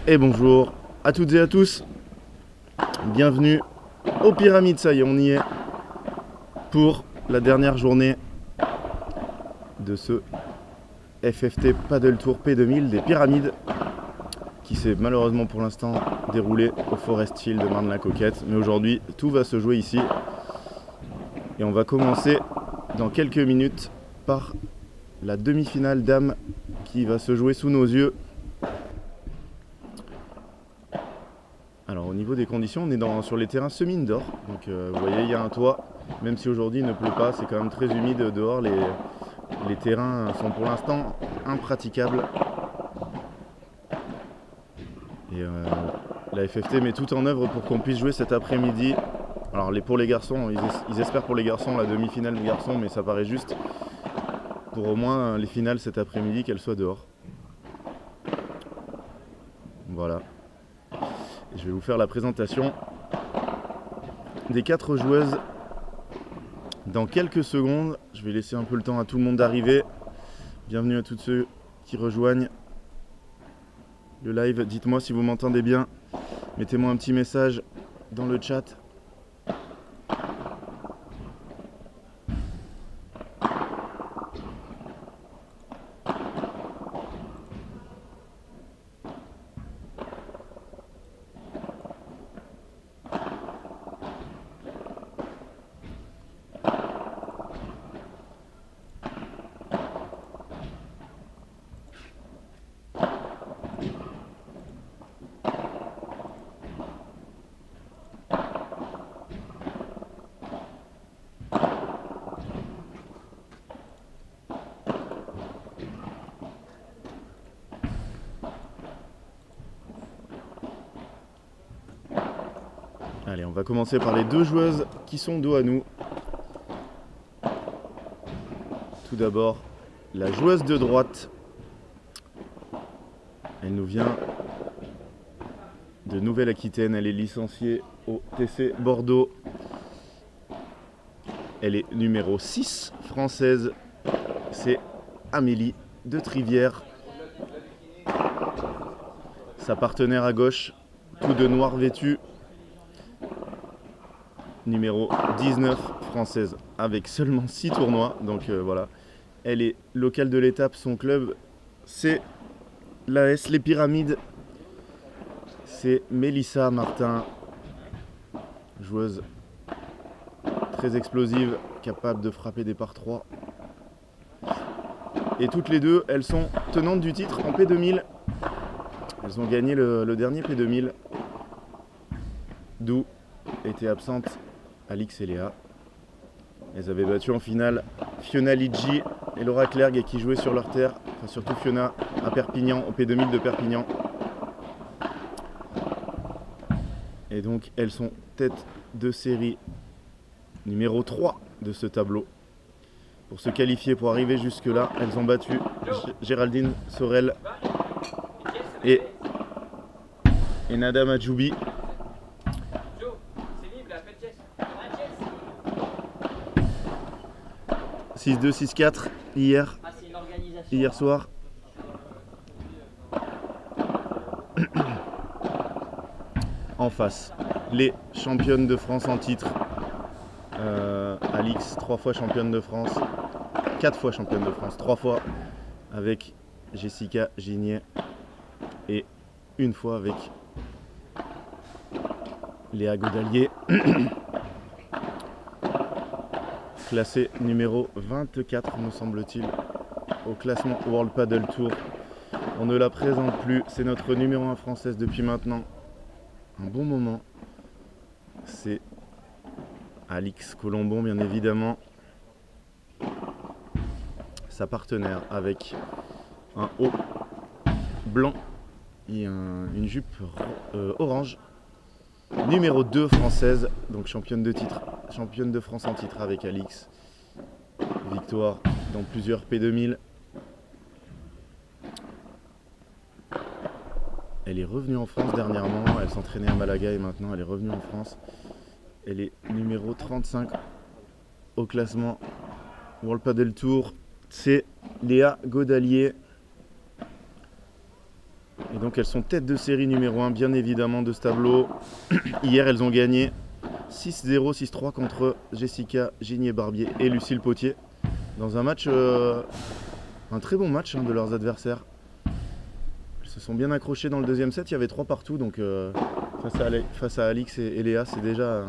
Et bonjour à toutes et à tous, bienvenue aux Pyramides, ça y est, on y est pour la dernière journée de ce FFT Paddle Tour P2000 des Pyramides qui s'est malheureusement pour l'instant déroulé au Forest Hill de Marne-la-Coquette, mais aujourd'hui tout va se jouer ici et on va commencer dans quelques minutes par la demi-finale dames qui va se jouer sous nos yeux. Alors au niveau des conditions, on est sur les terrains semi-indoor, donc vous voyez il y a un toit, même si aujourd'hui il ne pleut pas, c'est quand même très humide dehors, les terrains sont pour l'instant impraticables. Et la FFT met tout en œuvre pour qu'on puisse jouer cet après-midi. Alors pour les garçons, ils espèrent pour les garçons la demi-finale des garçons, mais ça paraît juste pour au moins les finales cet après-midi qu'elles soient dehors. Voilà. Et je vais vous faire la présentation des 4 joueuses dans quelques secondes. Je vais laisser un peu le temps à tout le monde d'arriver. Bienvenue à tous ceux qui rejoignent le live. Dites-moi si vous m'entendez bien. Mettez-moi un petit message dans le chat. Allez, on va commencer par les 2 joueuses qui sont dos à nous. Tout d'abord, la joueuse de droite. Elle nous vient de Nouvelle-Aquitaine. Elle est licenciée au TC Bordeaux. Elle est numéro 6 française. C'est Amélie de Trivière. Sa partenaire à gauche, tout de noir vêtu. Numéro 19 française avec seulement 6 tournois, donc voilà, elle est locale de l'étape, son club c'est l'AS Les Pyramides, c'est Mélissa Martin, joueuse très explosive, capable de frapper des par 3, et toutes les deux elles sont tenantes du titre en P2000, elles ont gagné le dernier P2000, d'où étaient absentes Alix et Léa. Elles avaient battu en finale Fiona Liggi et Laura Clergue qui jouaient sur leur terre, enfin surtout Fiona à Perpignan, au P2000 de Perpignan. Et donc elles sont tête de série numéro 3 de ce tableau. Pour se qualifier, pour arriver jusque là, elles ont battu Géraldine Sorel et Nada Majoubi. 6-2, 6-4 hier soir. En face, les championnes de France en titre. Alix, 3 fois championne de France, 4 fois championne de France, 3 fois avec Jessica Gignet et 1 fois avec Léa Godalier. Classée numéro 24 me semble-t-il au classement World Paddle Tour. On ne la présente plus, c'est notre numéro 1 française depuis maintenant un bon moment. C'est Alix Colombon bien évidemment. Sa partenaire avec un haut blanc et une jupe orange. Numéro 2 française, donc championne de France en titre avec Alix. Victoire dans plusieurs P2000. Elle est revenue en France dernièrement, elle s'entraînait à Malaga et maintenant elle est revenue en France. Elle est numéro 35 au classement World Paddle Tour. C'est Léa Godalier. Et donc elles sont tête de série numéro 1 bien évidemment de ce tableau. Hier elles ont gagné 6-0, 6-3 contre Jessica Gigné-Barbier et Lucille Potier. Dans un match, un très bon match de leurs adversaires. Elles se sont bien accrochées dans le deuxième set, il y avait 3 partout. Donc face à Alix et Léa, c'est déjà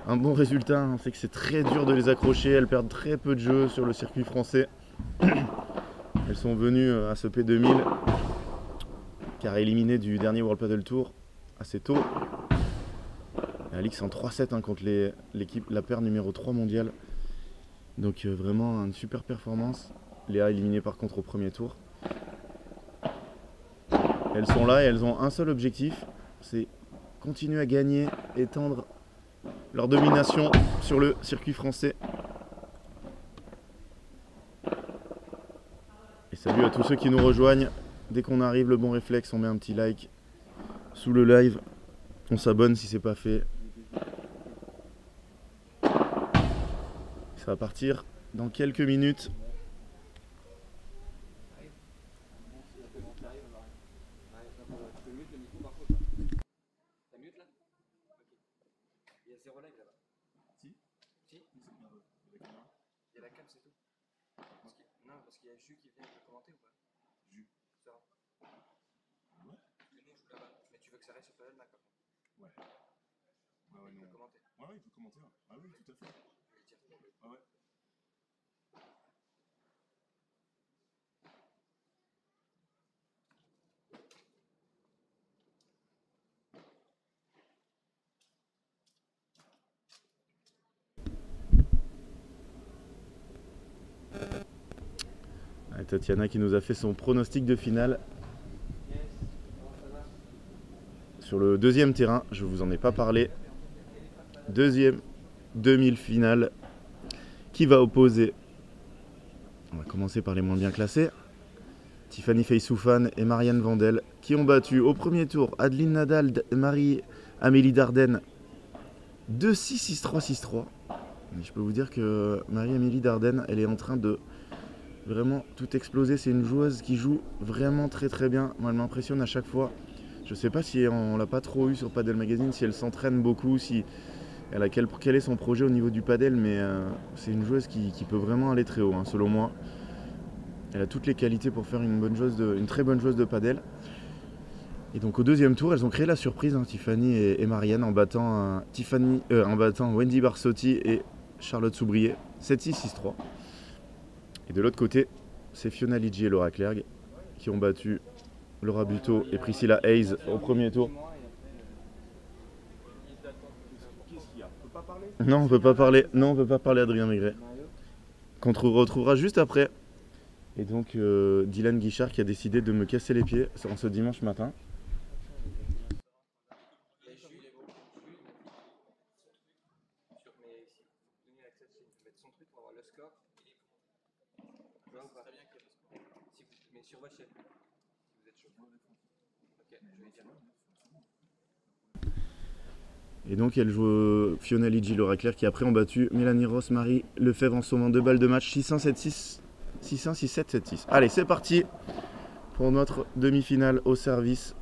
un bon résultat. On sait que c'est très dur de les accrocher, elles perdent très peu de jeux sur le circuit français. Elles sont venues à ce P2000 car éliminées du dernier World Padel Tour assez tôt. Et Alix en 3-7 contre la paire numéro 3 mondiale. Donc vraiment une super performance. Léa éliminée par contre au premier tour. Elles sont là et elles ont un seul objectif, c'est continuer à gagner, étendre leur domination sur le circuit français. Et salut à tous ceux qui nous rejoignent. Dès qu'on arrive, le bon réflexe, on met un petit like sous le live. On s'abonne si c'est pas fait. Ça va partir dans quelques minutes. Parce qu'il y a Jus qui vient te commenter ou pas? Jus. Ça va. Ouais. Parce que nous on joue là-bas. Mais tu veux que ça reste sur Padel Mac par contre? Ouais. Ouais, il peut commenter. Ouais, il peut commenter. Ah oui, tout à fait. Je vais le dire. Ah ouais. Tatiana qui nous a fait son pronostic de finale sur le deuxième terrain, je vous en ai pas parlé. Deuxième demi-finale qui va opposer, on va commencer par les moins bien classés, Tiffany Feysoufan et Marianne Vandel qui ont battu au premier tour Adeline Nadal, Marie-Amélie Dardenne 2-6, 6-3, 6-3. Et je peux vous dire que Marie-Amélie Dardenne, elle est en train de vraiment tout exploser. C'est une joueuse qui joue vraiment très très bien. Moi, elle m'impressionne à chaque fois. Je sais pas si on l'a pas trop eu sur Padel Magazine, si elle s'entraîne beaucoup, si elle a quel est son projet au niveau du padel, mais c'est une joueuse qui peut vraiment aller très haut, selon moi. Elle a toutes les qualités pour faire une très bonne joueuse de padel. Et donc au deuxième tour, elles ont créé la surprise, Tiffany et Marianne, en battant Wendy Barsotti et Charlotte Soubrier 7-6, 6-3. Et de l'autre côté, c'est Fiona Liggi et Laura Clerc qui ont battu Laura Buteau et Priscilla Hayes au premier tour. Non, on peut pas parler. Non, on peut pas parler Adrien Maigret. Qu'on retrouvera juste après. Et donc Dylan Guichard qui a décidé de me casser les pieds en ce dimanche matin. Mais sur votre chaîne, si vous êtes chaud. Ok, je vais dire. Et donc elle joue Fiona Liggi, Laura Clerc qui après ont battu Mélanie Ross, Marie Lefebvre en saumon 2 balles de match 6-1, 7-6, 6-1, 6-7, 7-6. Allez, c'est parti pour notre demi-finale au service.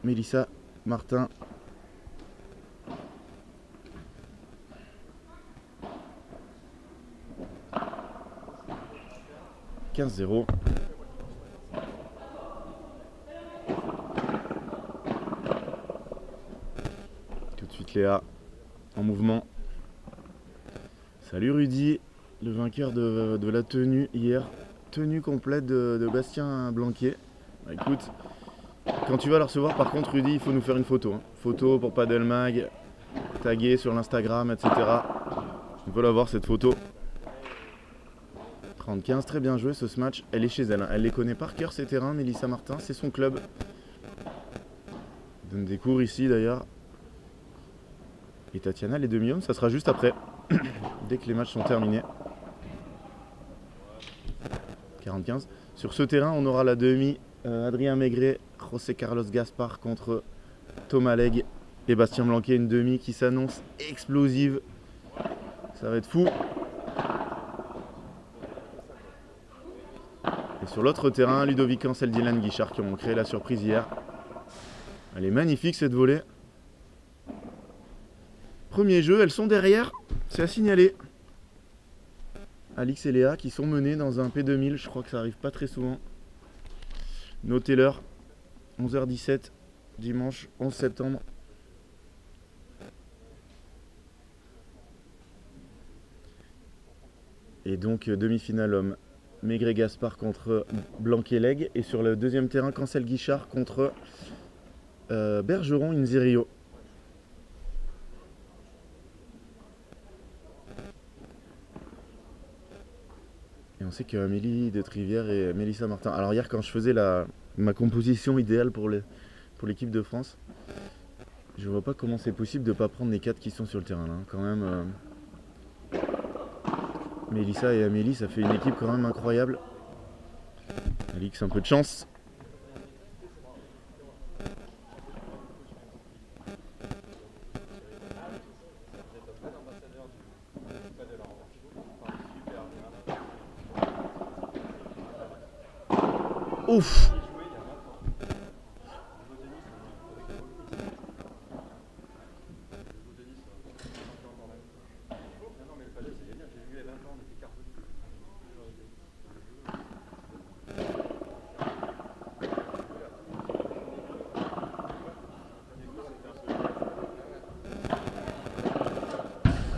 Mélissa Martin. « 15-0. Tout de suite Léa en mouvement. Salut Rudy, le vainqueur de la tenue hier. Tenue complète de Bastien Blanquier. Bah, écoute, quand tu vas la recevoir par contre Rudy, il faut nous faire une photo. Photo pour Padel Mag, taguer sur l'Instagram, etc. On veut la voir cette photo. 30-15, très bien joué ce match. Elle est chez elle. Elle les connaît par cœur ces terrains, Mélissa Martin. C'est son club. Elle donne des cours ici d'ailleurs. Et Tatiana, les demi-hommes, ça sera juste après. Dès que les matchs sont terminés. 40-15. Sur ce terrain, on aura la demi Adrien Maigret, José Carlos Gaspar contre Thomas Legge et Bastien Blanquier. Une demi qui s'annonce explosive. Ça va être fou. Et sur l'autre terrain, Ludovic Cancel, Dylan Guichard qui ont créé la surprise hier. Elle est magnifique cette volée. Premier jeu, elles sont derrière, c'est à signaler. Alix et Léa qui sont menées dans un P2000, je crois que ça arrive pas très souvent. Notez-leur, 11h17, dimanche 11 septembre. Et donc demi-finale homme, Maigret Gaspard contre Blanc-Leg. Et sur le deuxième terrain, Cancel Guichard contre Bergeron Inzerio. Et on sait qu'Amélie de Trivière et Mélissa Martin. Alors hier quand je faisais ma composition idéale pour l'équipe de France, je vois pas comment c'est possible de ne pas prendre les 4 qui sont sur le terrain là. Quand même, Mélissa et Amélie, ça fait une équipe quand même incroyable. Alix, un peu de chance. Ouf!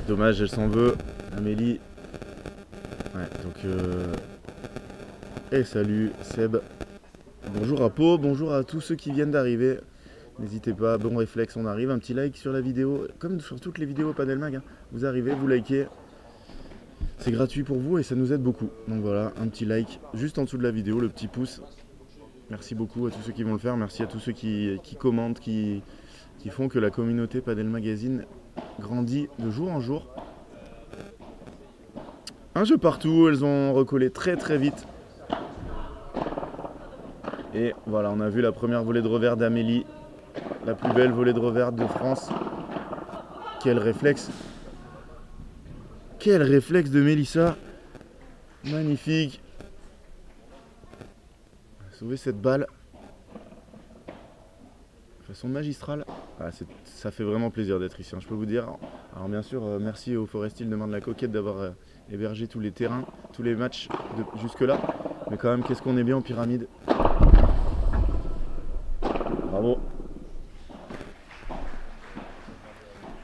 Dommage, elle s'en veut. Amélie. Ouais, donc. Et salut Seb. Bonjour à Pau, bonjour à tous ceux qui viennent d'arriver. N'hésitez pas, bon réflexe, on arrive. Un petit like sur la vidéo, comme sur toutes les vidéos Padel Mag. Hein. Vous arrivez, vous likez. C'est gratuit pour vous et ça nous aide beaucoup. Donc voilà, un petit like juste en dessous de la vidéo, le petit pouce. Merci beaucoup à tous ceux qui vont le faire. Merci à tous ceux qui commentent, qui font que la communauté Padel Magazine grandit de jour en jour. Un jeu partout, elles ont recollé très très vite. Et voilà, on a vu la première volée de revers d'Amélie. La plus belle volée de revers de France. Quel réflexe! Quel réflexe de Mélissa! Magnifique! Sauver cette balle de façon magistrale. Ah, ça fait vraiment plaisir d'être ici, hein, je peux vous dire. Alors bien sûr, merci au Forestil de la Coquette d'avoir hébergé tous les terrains, tous les matchs jusque là. Mais quand même, qu'est-ce qu'on est bien en pyramide. Bravo.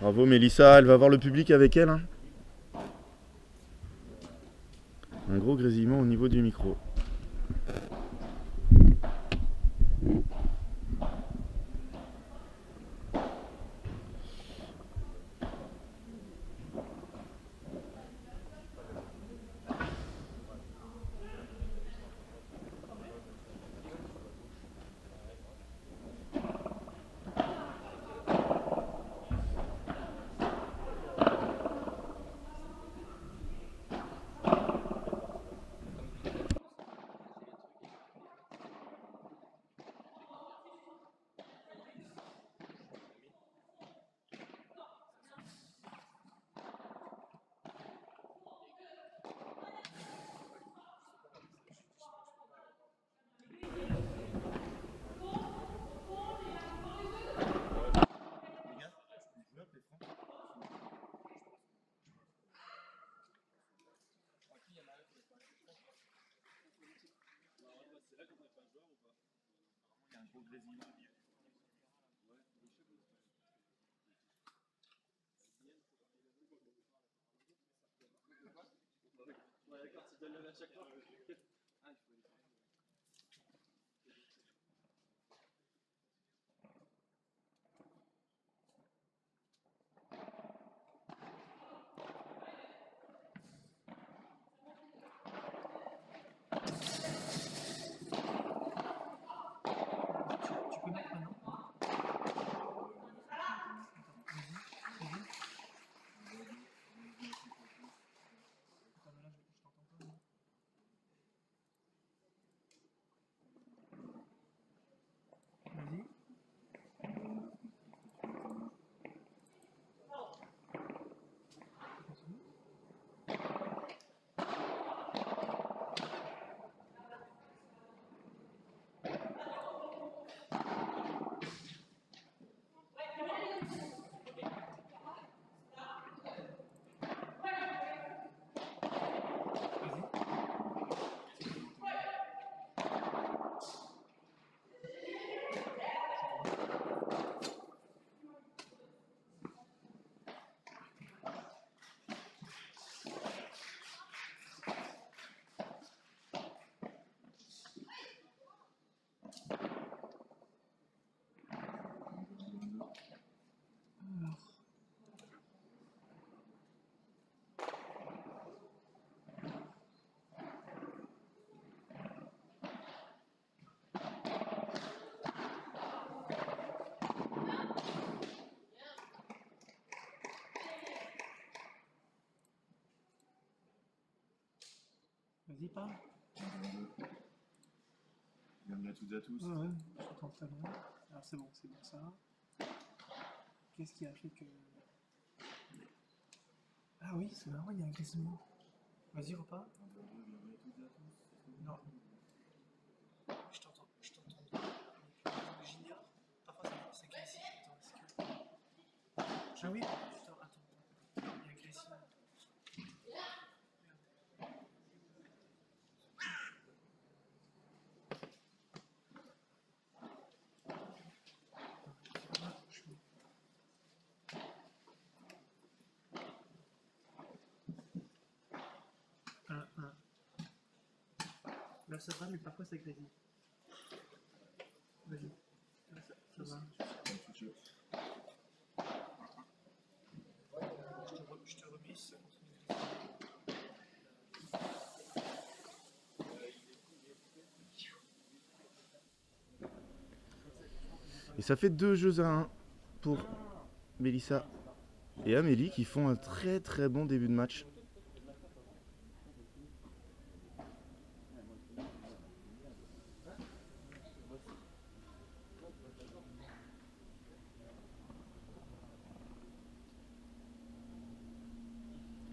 Bravo Mélissa, elle va voir le public avec elle. Hein. Un gros grésillement au niveau du micro. pas? Bienvenue à toutes et à tous. Ouais, je t'entends très bien. Alors c'est bon ça. Qu'est-ce qui a fait que... Ah oui, c'est marrant, il y a un glissement. Vas-y, repas. Non. Je t'entends. J'ignore. Parfois ça glisse. Ah oui, attends. Il y a un glissement. Là ça va, mais parfois ça grésille. Vas-y. Là, ça va. Je te remise, ça continue. Et ça fait 2 jeux à 1 pour Mélissa et Amélie qui font un très très bon début de match.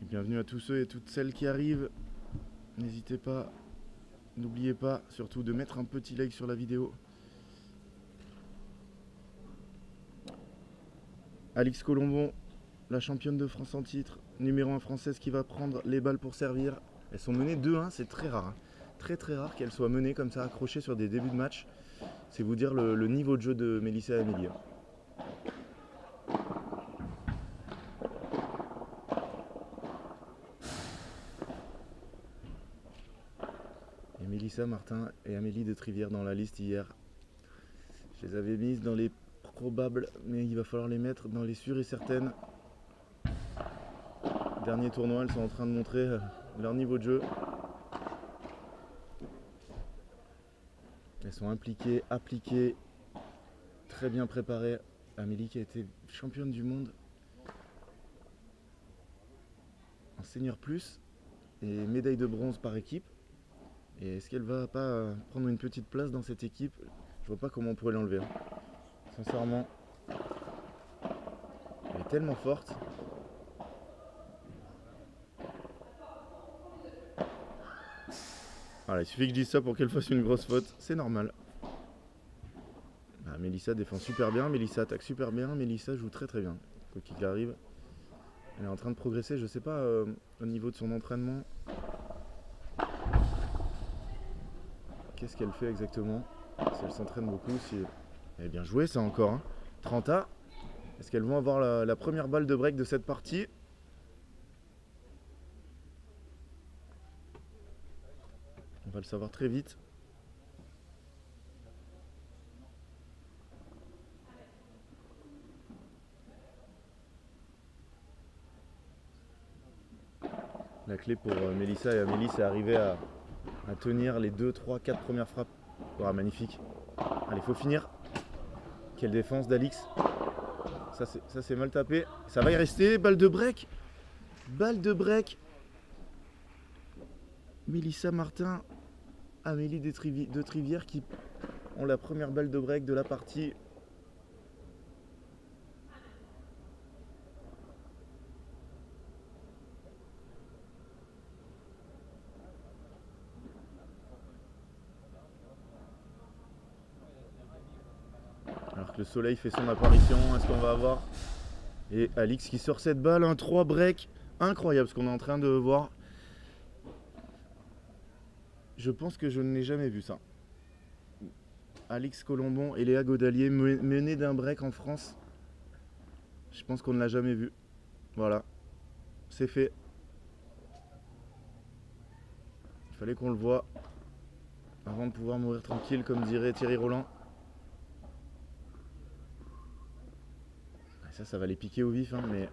Et bienvenue à tous ceux et toutes celles qui arrivent. N'hésitez pas, n'oubliez pas surtout de mettre un petit like sur la vidéo. Alix Colombon, la championne de France en titre, numéro 1 française qui va prendre les balles pour servir. Elles sont menées 2-1, c'est très rare. Hein. Très très rare qu'elles soient menées comme ça, accrochées sur des débuts de match. C'est vous dire le niveau de jeu de Mélissa et Amélie. Et Mélissa Martin et Amélie de Trivière dans la liste hier. Je les avais mises dans les probables, mais il va falloir les mettre dans les sûres et certaines. Dernier tournoi, elles sont en train de montrer leur niveau de jeu. Elles sont impliquées, appliquées, très bien préparées. Amélie qui a été championne du monde en senior plus et médaille de bronze par équipe. Et est-ce qu'elle va pas prendre une petite place dans cette équipe? Je vois pas comment on pourrait l'enlever. Sincèrement, elle est tellement forte. Voilà, il suffit que je dise ça pour qu'elle fasse une grosse faute, c'est normal. Ah, Mélissa défend super bien, Mélissa attaque super bien, Mélissa joue très très bien. Quoi qu'il arrive, elle est en train de progresser, je sais pas au niveau de son entraînement. Qu'est-ce qu'elle fait exactement? Si elle s'entraîne beaucoup, si... Elle est bien jouée ça encore. Hein. 30A. Est-ce qu'elles vont avoir la première balle de break de cette partie? On va le savoir très vite. La clé pour Mélissa et Amélie, c'est arriver à tenir les 2, 3, 4 premières frappes. Oh, magnifique. Allez, faut finir. Quelle défense d'Alix. Ça c'est mal tapé. Ça va y rester. Balle de break. Balle de break. Mélissa Martin, Amélie de Trivière qui ont la première balle de break de la partie. Alors que le soleil fait son apparition, est-ce qu'on va avoir? Et Alix qui sort cette balle, un 3 break incroyable ce qu'on est en train de voir. Je pense que je ne l'ai jamais vu ça. Alix Colombon et Léa Godalier menées d'un break en France. Je pense qu'on ne l'a jamais vu. Voilà, c'est fait. Il fallait qu'on le voie avant de pouvoir mourir tranquille, comme dirait Thierry Roland. Ça va les piquer au vif, hein, mais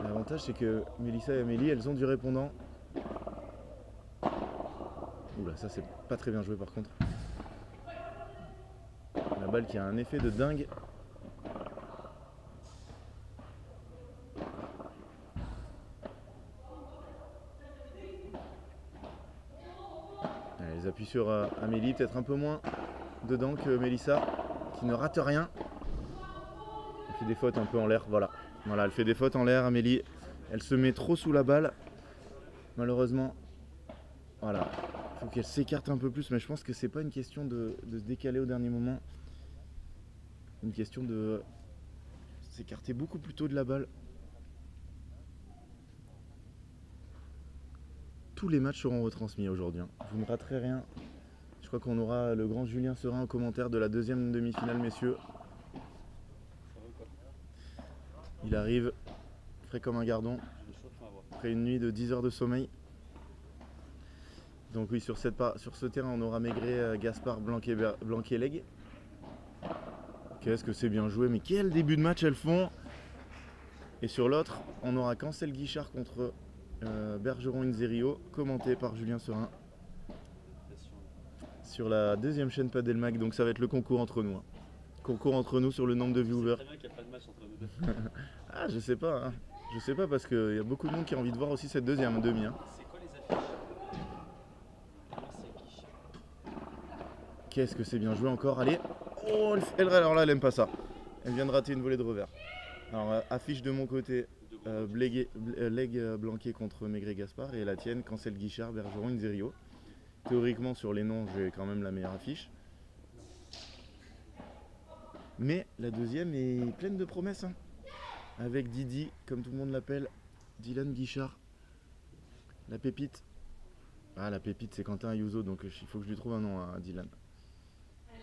l'avantage c'est que Mélissa et Amélie, elles ont du répondant. Oula, ça c'est pas très bien joué par contre. La balle qui a un effet de dingue. sur Amélie, peut-être un peu moins dedans que Mélissa, qui ne rate rien. Elle fait des fautes un peu en l'air, voilà. Voilà, elle fait des fautes en l'air, Amélie. Elle se met trop sous la balle, malheureusement. Voilà, il faut qu'elle s'écarte un peu plus, mais je pense que c'est pas une question de se décaler au dernier moment. Une question de s'écarter beaucoup plus tôt de la balle. Tous les matchs seront retransmis aujourd'hui, hein. Vous ne raterez rien. Je crois qu'on aura le grand Julien Serin en commentaire de la deuxième demi-finale, messieurs. Il arrive, frais comme un gardon, après une nuit de 10 heures de sommeil. Donc oui, sur ce terrain, on aura Maigret, Gaspard, Blanquet-Leg. Qu'est-ce que c'est bien joué, mais quel début de match elles font. Et sur l'autre, on aura Cancel Guichard contre Bergeron Inzerio, commenté par Julien Serin. Sur la deuxième chaîne Padelmag, donc ça va être le concours entre nous. Hein. Concours entre nous sur le nombre de viewers. C'est très bien qu'il n'y a pas de match entre nous deux. Ah, je sais pas, hein. Je sais pas parce qu'il y a beaucoup de monde qui a envie de voir aussi cette deuxième demi. Hein. C'est quoi les affiches? Qu'est-ce que c'est bien joué encore, allez. Oh, alors là, elle aime pas ça. Elle vient de rater une volée de revers. Alors, affiche de mon côté, Leg Blanquet contre Maigret Gaspard, et la tienne, Cancel Guichard, Bergeron Inzerio. Théoriquement, sur les noms, j'ai quand même la meilleure affiche. Mais la deuxième est pleine de promesses, hein. Avec Didi, comme tout le monde l'appelle, Dylan Guichard. La pépite. Ah, la pépite, c'est Quentin Ayuso, donc il faut que je lui trouve un nom à Dylan. Il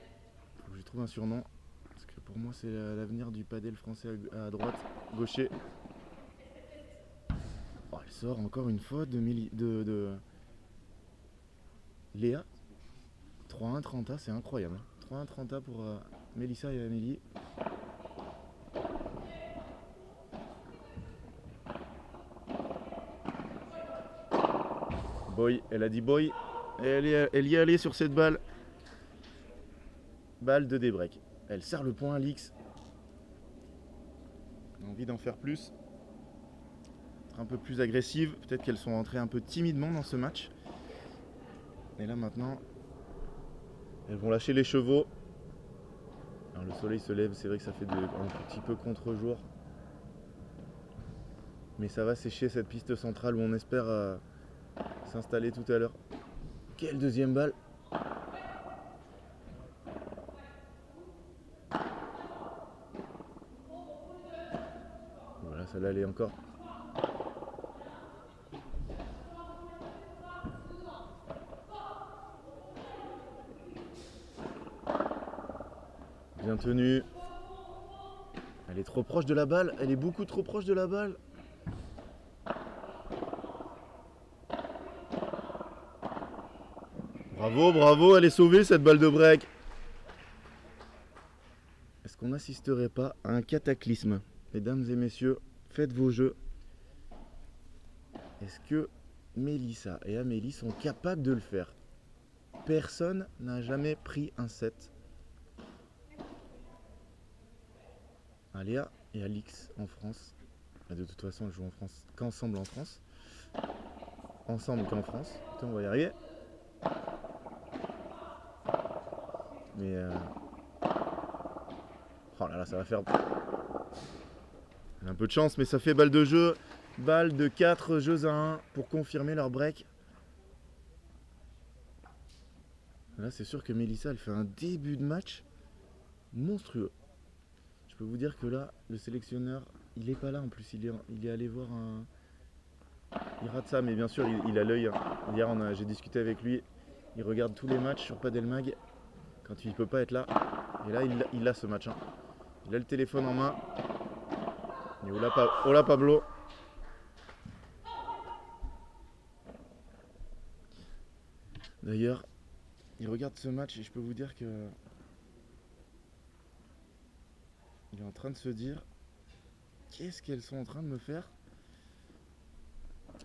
faut que je lui trouve un surnom. Parce que pour moi, c'est l'avenir du padel français à droite, gaucher. Oh, elle sort encore une faute de Léa. 3-1 30A, c'est incroyable. 3-1 30A pour Mélissa et Amélie. Boy, elle a dit boy. Et elle y est allée sur cette balle. Balle de débreak. Elle serre le point à l'X. Envie d'en faire plus. Être un peu plus agressive. Peut-être qu'elles sont entrées un peu timidement dans ce match. Et là maintenant, elles vont lâcher les chevaux. Alors le soleil se lève, c'est vrai que ça fait un petit peu contre-jour. Mais ça va sécher cette piste centrale où on espère s'installer tout à l'heure. Quelle deuxième balle! Voilà, celle-là elle est encore. Bien tenue. Elle est trop proche de la balle, elle est beaucoup trop proche de la balle. Bravo, bravo, elle est sauvée cette balle de break. Est-ce qu'on n'assisterait pas à un cataclysme? Mesdames et messieurs, faites vos jeux. Est-ce que Mélissa et Amélie sont capables de le faire? Personne n'a jamais pris un set. À Léa et Alix en France. De toute façon, elles jouent en France qu'ensemble en France. Ensemble qu'en France. Putain, on va y arriver. Mais oh là là, ça va faire. Elle a un peu de chance, mais ça fait balle de jeu. Balle de 4 jeux à 1 pour confirmer leur break. Là, c'est sûr que Mélissa, elle fait un début de match monstrueux. Je peux vous dire que là, le sélectionneur, il est pas là en plus. Il est allé voir un. Il rate ça, mais bien sûr, il a l'œil. Hier, j'ai discuté avec lui. Il regarde tous les matchs sur Padelmag quand il peut pas être là. Et là, il a ce match. Hein. Il a le téléphone en main. Et hola Pablo. D'ailleurs, il regarde ce match et je peux vous dire que il est en train de se dire qu'est-ce qu'elles sont en train de me faire.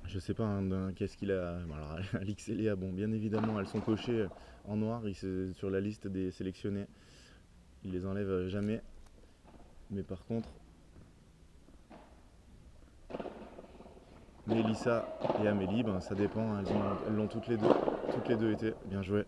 Je sais pas hein, qu'est-ce qu'il a. Bon, alors Alix et Léa, bon bien évidemment elles sont cochées en noir sur la liste des sélectionnés. Il les enlève jamais. Mais par contre Mélissa et Amélie, ben, ça dépend, elles l'ont toutes les deux été. Bien joué.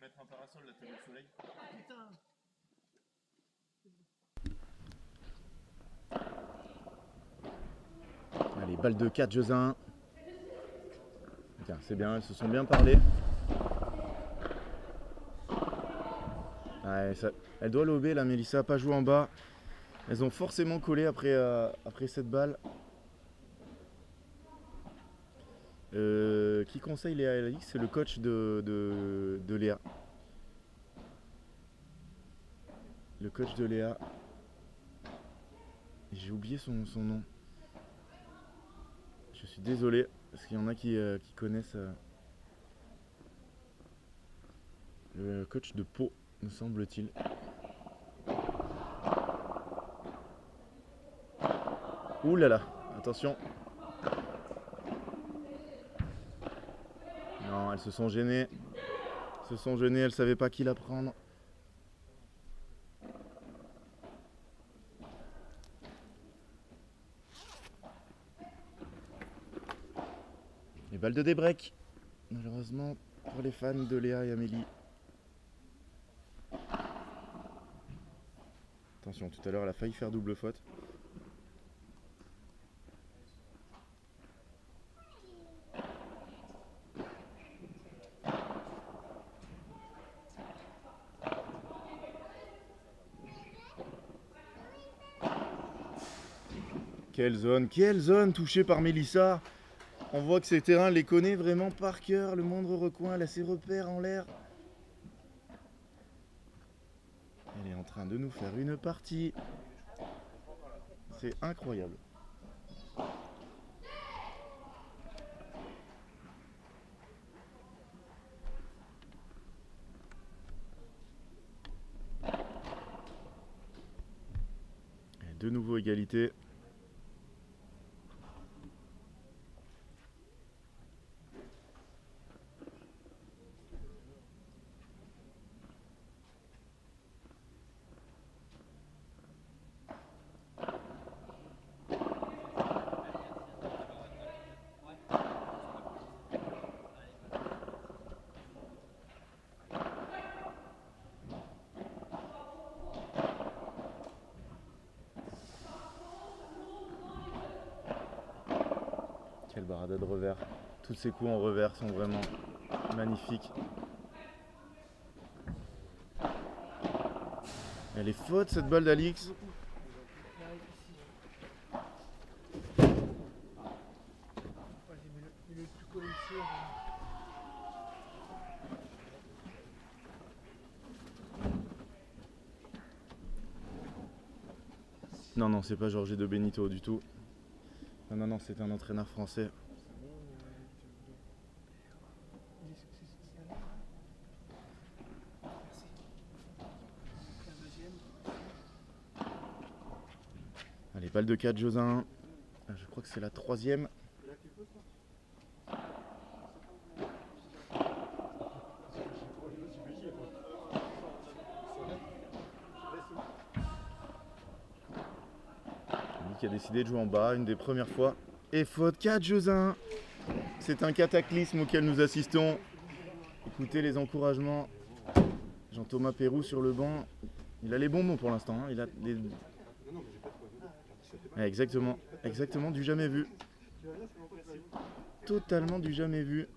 mettre un parasol, là, t'as le soleil. Putain. Allez, balle de 4 jeux à 1. Tiens, c'est bien, elles se sont bien parlé. Ouais, ça, elle doit lober là, Mélissa a pas joué en bas. Elles ont forcément collé après, après cette balle. Qui conseille Léa Alix? C'est le coach de Léa. Le coach de Léa. J'ai oublié son nom. Je suis désolé, parce qu'il y en a qui connaissent le coach de Pau, me semble-t-il. Ouh là là, attention. Non, elles se sont gênées. Elles ne savaient pas qui la prendre. Et balle de débreak, malheureusement pour les fans de Léa et Amélie. Attention, tout à l'heure elle a failli faire double faute. Quelle zone touchée par Mélissa. On voit que ces terrains les connaît vraiment par cœur, le moindre recoin, elle a ses repères en l'air. Elle est en train de nous faire une partie. C'est incroyable. Et de nouveau égalité. Quelle barada de revers. Tous ces coups en revers sont vraiment magnifiques. Elle est faute cette balle d'Alix. Non, non, c'est pas Jorge de Benito du tout. Non, non, non, c'est un entraîneur français. Allez, balle de 4, Josin. Je crois que c'est la troisième. Qui a décidé de jouer en bas une des premières fois. Et faute 4, Josin. C'est un cataclysme auquel nous assistons. Écoutez les encouragements. Jean-Thomas Pérou sur le banc. Il a les bons mots pour l'instant. Hein. Il a les... Ouais, exactement, exactement du jamais vu. Totalement du jamais vu.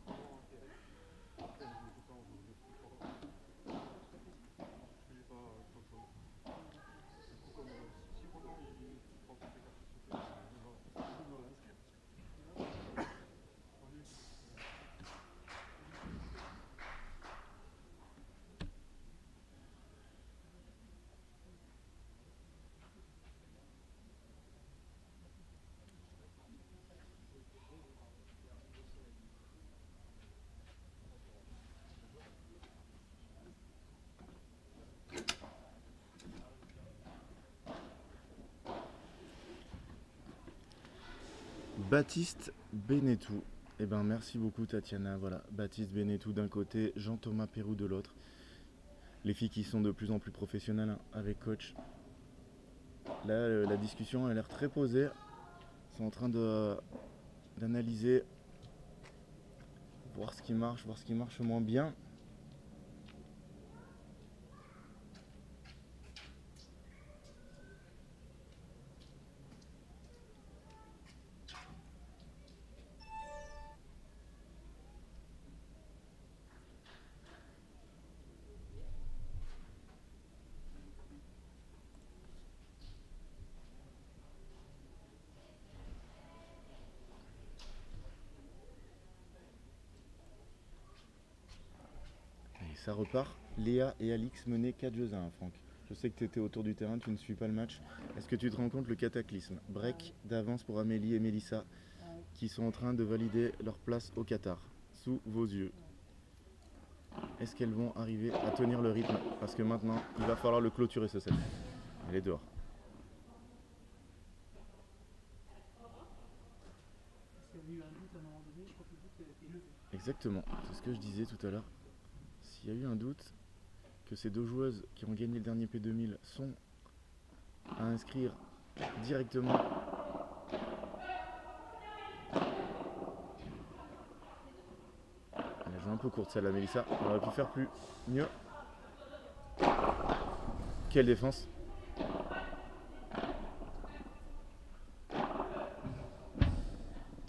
Baptiste Benetou. Eh ben merci beaucoup Tatiana. Voilà, Baptiste Benetou d'un côté, Jean-Thomas Pérou de l'autre. Les filles qui sont de plus en plus professionnelles hein, avec coach. Là, la discussion a l'air très posée. Ils sont en train d'analyser, voir ce qui marche moins bien. ça repart. Léa et Alix menaient 4 jeux à 1, Franck. Je sais que tu étais autour du terrain, tu ne suis pas le match. Est-ce que tu te rends compte le cataclysme? Break d'avance pour Amélie et Mélissa qui sont en train de valider leur place au Qatar. Sous vos yeux. Est-ce qu'elles vont arriver à tenir le rythme? Parce que maintenant, il va falloir le clôturer ce set. Elle est dehors. S'il y a eu un doute à un moment donné, je crois que le doute a été levé. Exactement, c'est ce que je disais tout à l'heure. S'il y a eu un doute que ces deux joueuses qui ont gagné le dernier P2000 sont à inscrire directement. Elle a joué un peu courte celle-là, Mélissa. On aurait pu faire plus mieux. Quelle défense!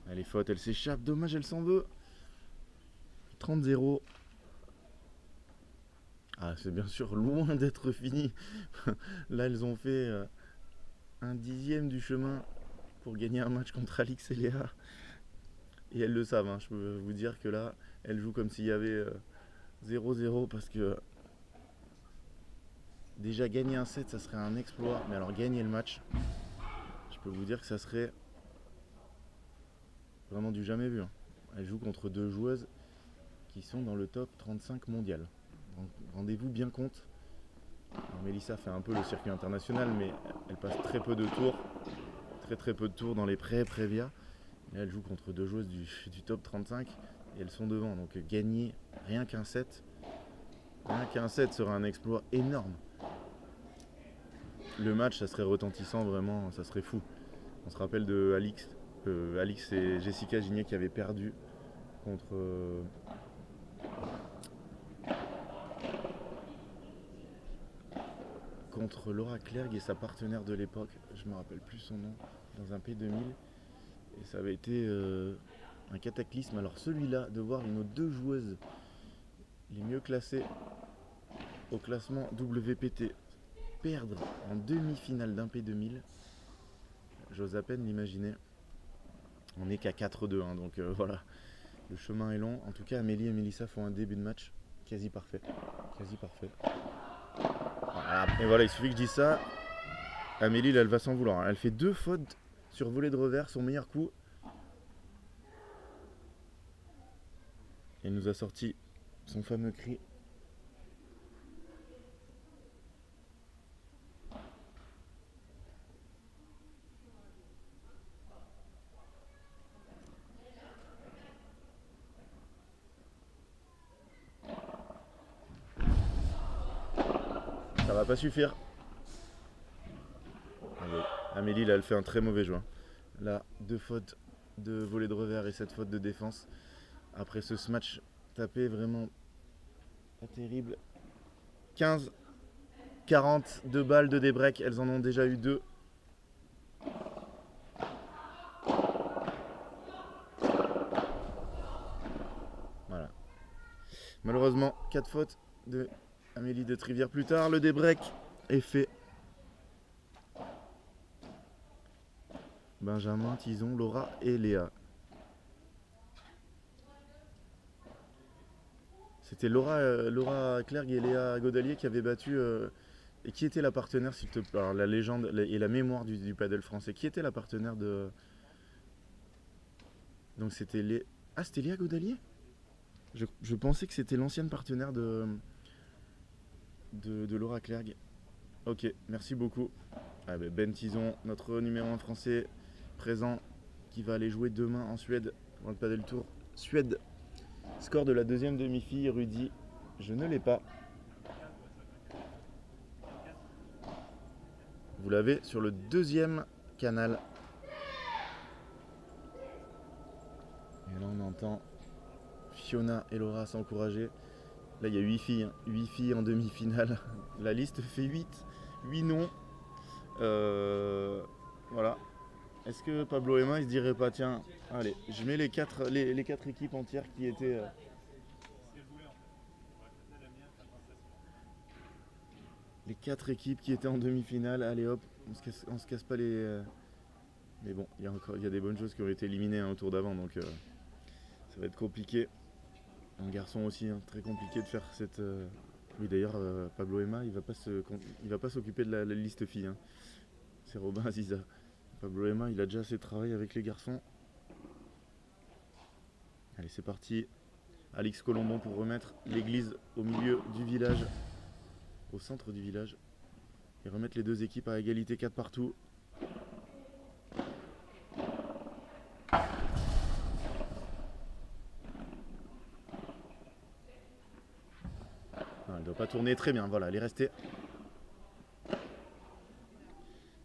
Elle est faute, elle s'échappe. Dommage, elle s'en veut. 30-0. Ah, c'est bien sûr loin d'être fini. Là, elles ont fait un dixième du chemin pour gagner un match contre Alix et Léa. Et elles le savent, hein. Je peux vous dire que là, elles jouent comme s'il y avait 0-0 parce que déjà gagner un set, ça serait un exploit. Mais alors gagner le match, je peux vous dire que ça serait vraiment du jamais vu, hein. Elles jouent contre deux joueuses qui sont dans le top 35 mondial. Donc rendez-vous bien compte. Alors, Mélissa fait un peu le circuit international, mais elle passe très peu de tours. Très peu de tours dans les pré-prévia. Là, elle joue contre deux joueuses du top 35 et elles sont devant. Donc gagner rien qu'un set sera un exploit énorme. Le match, ça serait retentissant vraiment, ça serait fou. On se rappelle de Alix. Alix et Jessica Gignet qui avaient perdu contre Laura Clerc et sa partenaire de l'époque, je me rappelle plus son nom, dans un P2000. Et ça avait été un cataclysme. Alors celui-là, de voir nos deux joueuses les mieux classées au classement WPT perdre en demi-finale d'un P2000, j'ose à peine l'imaginer. On n'est qu'à 4-2, hein, donc voilà, le chemin est long. En tout cas, Amélie et Mélissa font un début de match quasi parfait. Voilà. Et voilà, il suffit que je dise ça. Amélie, là, elle va s'en vouloir. Elle fait 2 fautes sur volée de revers, son meilleur coup. Elle nous a sorti son fameux cri. Ça va pas suffire. Allez. Amélie, là, elle fait un très mauvais jeu. Là, 2 fautes de volée de revers et 7 fautes de défense. Après ce smash tapé, vraiment pas terrible. 15, 40, 2 balles de débreak. Elles en ont déjà eu 2. Voilà. Malheureusement, 4 fautes de Amélie de Trivière plus tard. Le débreak est fait. Benjamin, Tison, Laura et Léa. C'était Laura Clerc et Léa Godalier qui avaient battu. Et qui était la partenaire, s'il te plaît? Alors, la légende et la mémoire du paddle français. Qui était la partenaire de. Donc c'était Ah, c'était Léa Godalier? Je pensais que c'était l'ancienne partenaire de Laura Clerc. Ok, merci beaucoup. Ah ben Tison, notre numéro 1 français présent, qui va aller jouer demain en Suède dans le Padel Tour. Suède. Score de la deuxième demi-fille, Rudy. Je ne l'ai pas. Vous l'avez sur le deuxième canal. Et là on entend Fiona et Laura s'encourager. Là il y a 8 filles, 8 filles en demi-finale. La liste fait 8 noms. Voilà. Est-ce que Pablo Emma il se dirait pas tiens, allez, je mets les quatre équipes entières qui étaient. Les 4 équipes qui étaient en demi-finale, allez hop, on se casse pas les. Mais bon, il y a des bonnes choses qui ont été éliminées au tour d'avant, donc ça va être compliqué. Un garçon aussi, hein, très compliqué de faire cette... Oui d'ailleurs, Pablo Emma, il va pas s'occuper de la liste filles. Hein. C'est Robin Aziza. Pablo Emma, il a déjà assez de travail avec les garçons. Allez, c'est parti. Alix Colombon pour remettre l'église au milieu du village, au centre du village. Et remettre les deux équipes à égalité 4 partout. Non, elle ne doit pas tourner très bien. Voilà, elle est restée.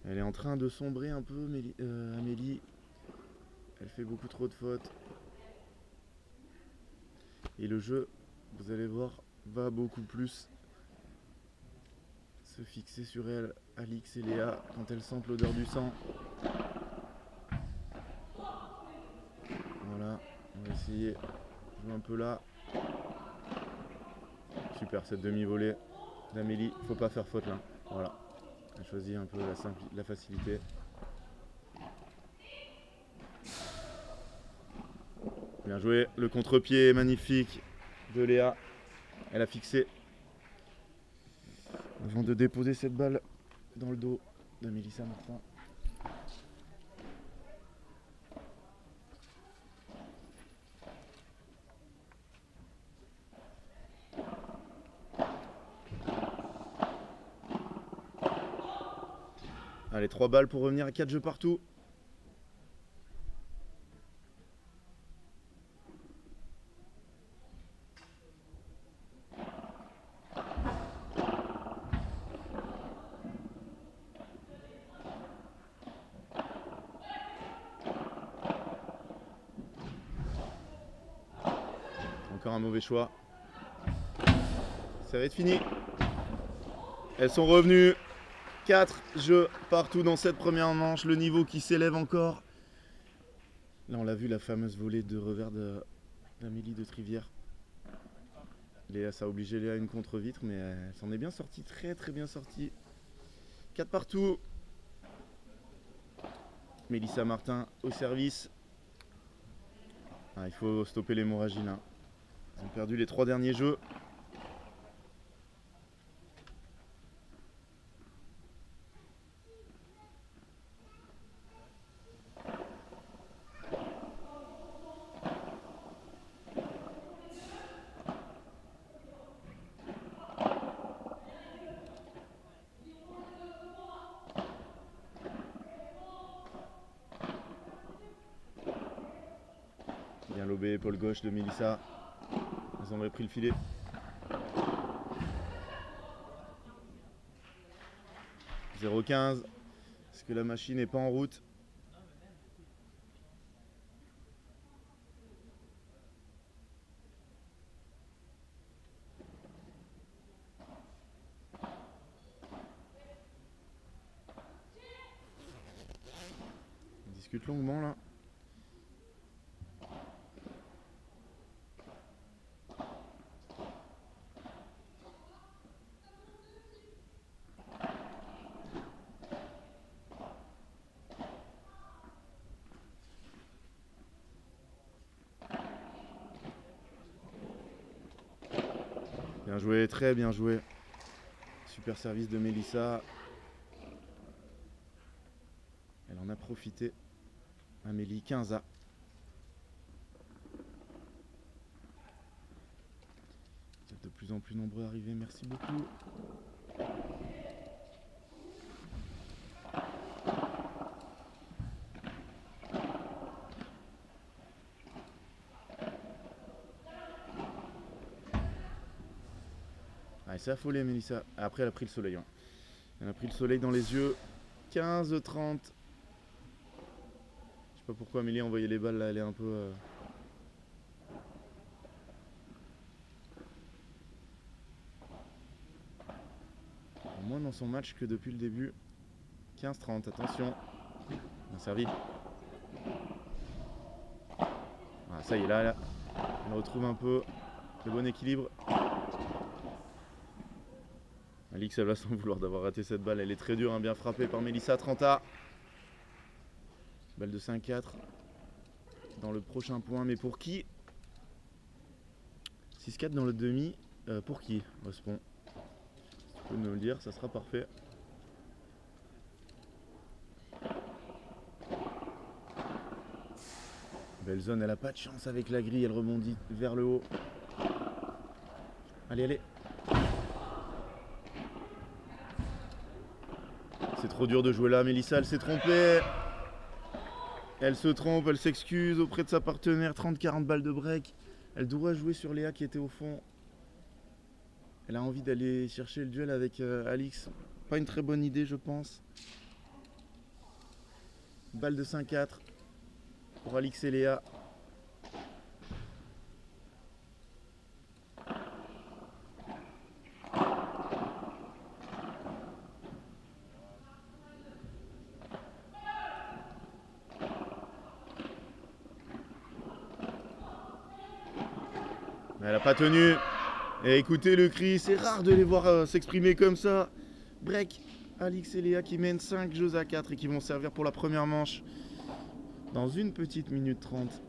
Elle est en train de sombrer un peu, Amélie. Elle fait beaucoup trop de fautes. Et le jeu, vous allez voir, va beaucoup plus se fixer sur elle, Alix et Léa, quand elles sentent l'odeur du sang. Voilà, on va essayer de jouer un peu là. Super, cette demi-volée d'Amélie, faut pas faire faute là. Voilà, elle choisit un peu la facilité. Bien joué, le contre-pied magnifique de Léa. Elle a fixé avant de déposer cette balle dans le dos de Mélissa Martin. Allez, 3 balles pour revenir à 4 jeux partout. Encore un mauvais choix. Ça va être fini. Elles sont revenues. 4 jeux partout dans cette première manche. Le niveau qui s'élève encore. Là, on l'a vu, la fameuse volée de revers d'Amélie de Trivière. Léa, ça a obligé Léa à une contre-vitre, mais elle s'en est bien sortie, très très bien sortie. 4 partout. Mélissa Martin au service. Ah, il faut stopper l'hémorragie là. Ils ont perdu les 3 derniers jeux. Bien lobé, épaule gauche de Mélissa. Ils ont repris le filet. « 0,15. Est-ce que la machine n'est pas en route? On discute longuement là. Bien joué, très bien joué. Super service de Mélissa. Elle en a profité. Amélie, 15A. Vous êtes de plus en plus nombreux à arriver, merci beaucoup. Ah, elle s'est affolée, Mélissa. Après, elle a pris le soleil. Hein. Elle a pris le soleil dans les yeux. 15-30. Je sais pas pourquoi Amélie a envoyé les balles là, elle est un peu... moins dans son match que depuis le début. 15-30, attention. Bien servi. Ah, ça y est, là, elle retrouve un peu le bon équilibre. Alix, elle va s'en vouloir d'avoir raté cette balle. Elle est très dure, hein, bien frappée par Mélissa. 30A. Balle de 5-4. Dans le prochain point, mais pour qui? 6-4 dans le demi. Pour qui, Respond? Si tu peux nous le dire, ça sera parfait. Belle zone, elle a pas de chance avec la grille, elle rebondit vers le haut. Allez, allez. C'est trop dur de jouer là, Mélissa, elle s'est trompée. Elle se trompe, elle s'excuse auprès de sa partenaire, 30-40 balles de break. Elle doit jouer sur Léa qui était au fond. Elle a envie d'aller chercher le duel avec Alix. Pas une très bonne idée, je pense. Balle de 5-4 pour Alix et Léa. Elle n'a pas tenu. Et écoutez le cri, c'est rare de les voir s'exprimer comme ça. Break, Alix et Léa qui mènent 5 jeux à 4 et qui vont servir pour la première manche dans une petite minute 30.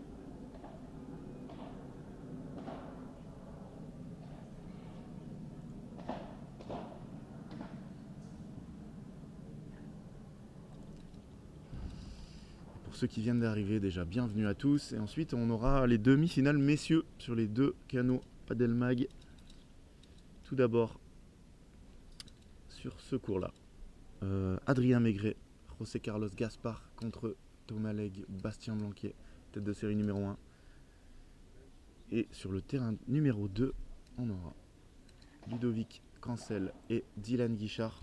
Pour ceux qui viennent d'arriver, déjà bienvenue à tous. Et ensuite on aura les demi-finales messieurs sur les deux canots Padel Mag. Tout d'abord sur ce cours là, Adrien Maigret, José Carlos Gaspar contre Thomas Legge, Bastien Blanquet, tête de série numéro 1. Et sur le terrain numéro 2, on aura Ludovic Cancel et Dylan Guichard,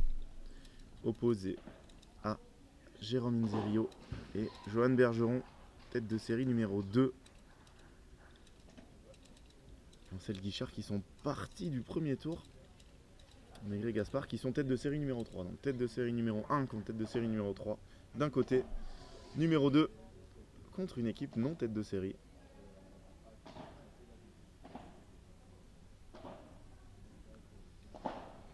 opposés à Jérôme Inzerio et Johan Bergeron, tête de série numéro 2. Cancel Guichard qui sont partis du premier tour. Maigret Gaspard qui sont tête de série numéro 3. Donc tête de série numéro 1 contre tête de série numéro 3 d'un côté. Numéro 2 contre une équipe non tête de série.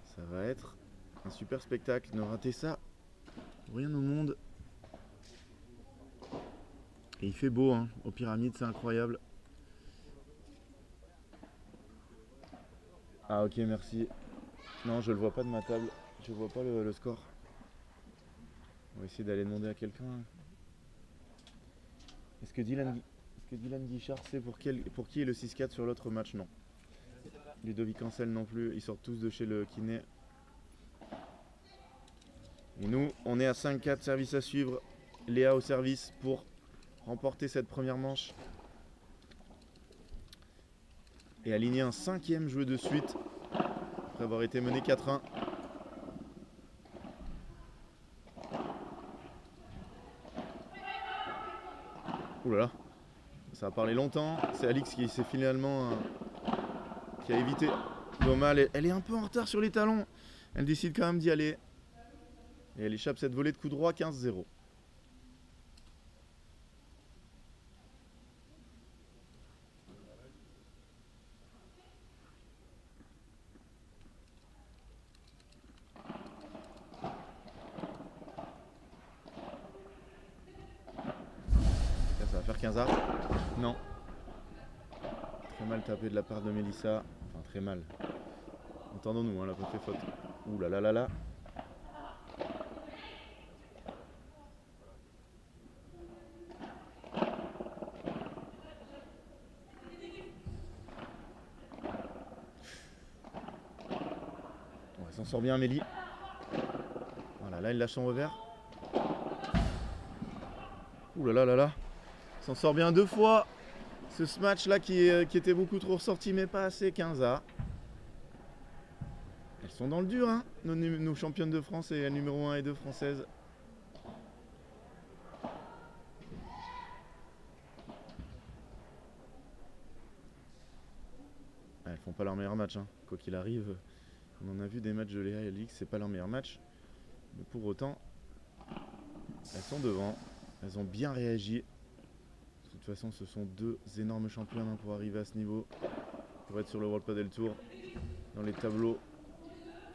Ça va être un super spectacle. Ne ratez ça rien au monde. Et il fait beau hein, aux Pyramides, c'est incroyable. Ah ok, merci. Non, je le vois pas de ma table. Je vois pas le score. On va essayer d'aller demander à quelqu'un. Est-ce que Dylan Guichard sait pour qui est le 6-4 sur l'autre match? Non. Ludovic Cancel non plus. Ils sortent tous de chez le kiné. Et nous, on est à 5-4, service à suivre. Léa au service pour remporter cette première manche. Et aligner un 5e jeu de suite. Après avoir été mené 4-1. Ouh là là, ça a parlé longtemps. C'est Alix qui s'est finalement qui a évité. Dommage, elle est un peu en retard sur les talons. Elle décide quand même d'y aller. Et elle échappe cette volée de coup droit, 15-0. Ça va faire 15-A. Non. Très mal tapé de la part de Mélissa. Enfin, très mal. Entendons-nous, elle n'a pas fait faute. Ouh là là là là. Elle s'en sort bien, Amélie. Voilà, là, il lâche son revers. Ouh là là là là. S'en sort bien 2 fois. Ce match là qui était beaucoup trop ressorti, mais pas assez. 15A. Elles sont dans le dur, hein, nos championnes de France et numéro 1 et 2 françaises. Elles font pas leur meilleur match, hein. Quoi qu'il arrive. On en a vu des matchs de Léa et Alix, c'est pas leur meilleur match. Mais pour autant, elles sont devant. Elles ont bien réagi. De toute façon, ce sont 2 énormes championnes hein, pour arriver à ce niveau. Pour être sur le World Padel Tour. Dans les tableaux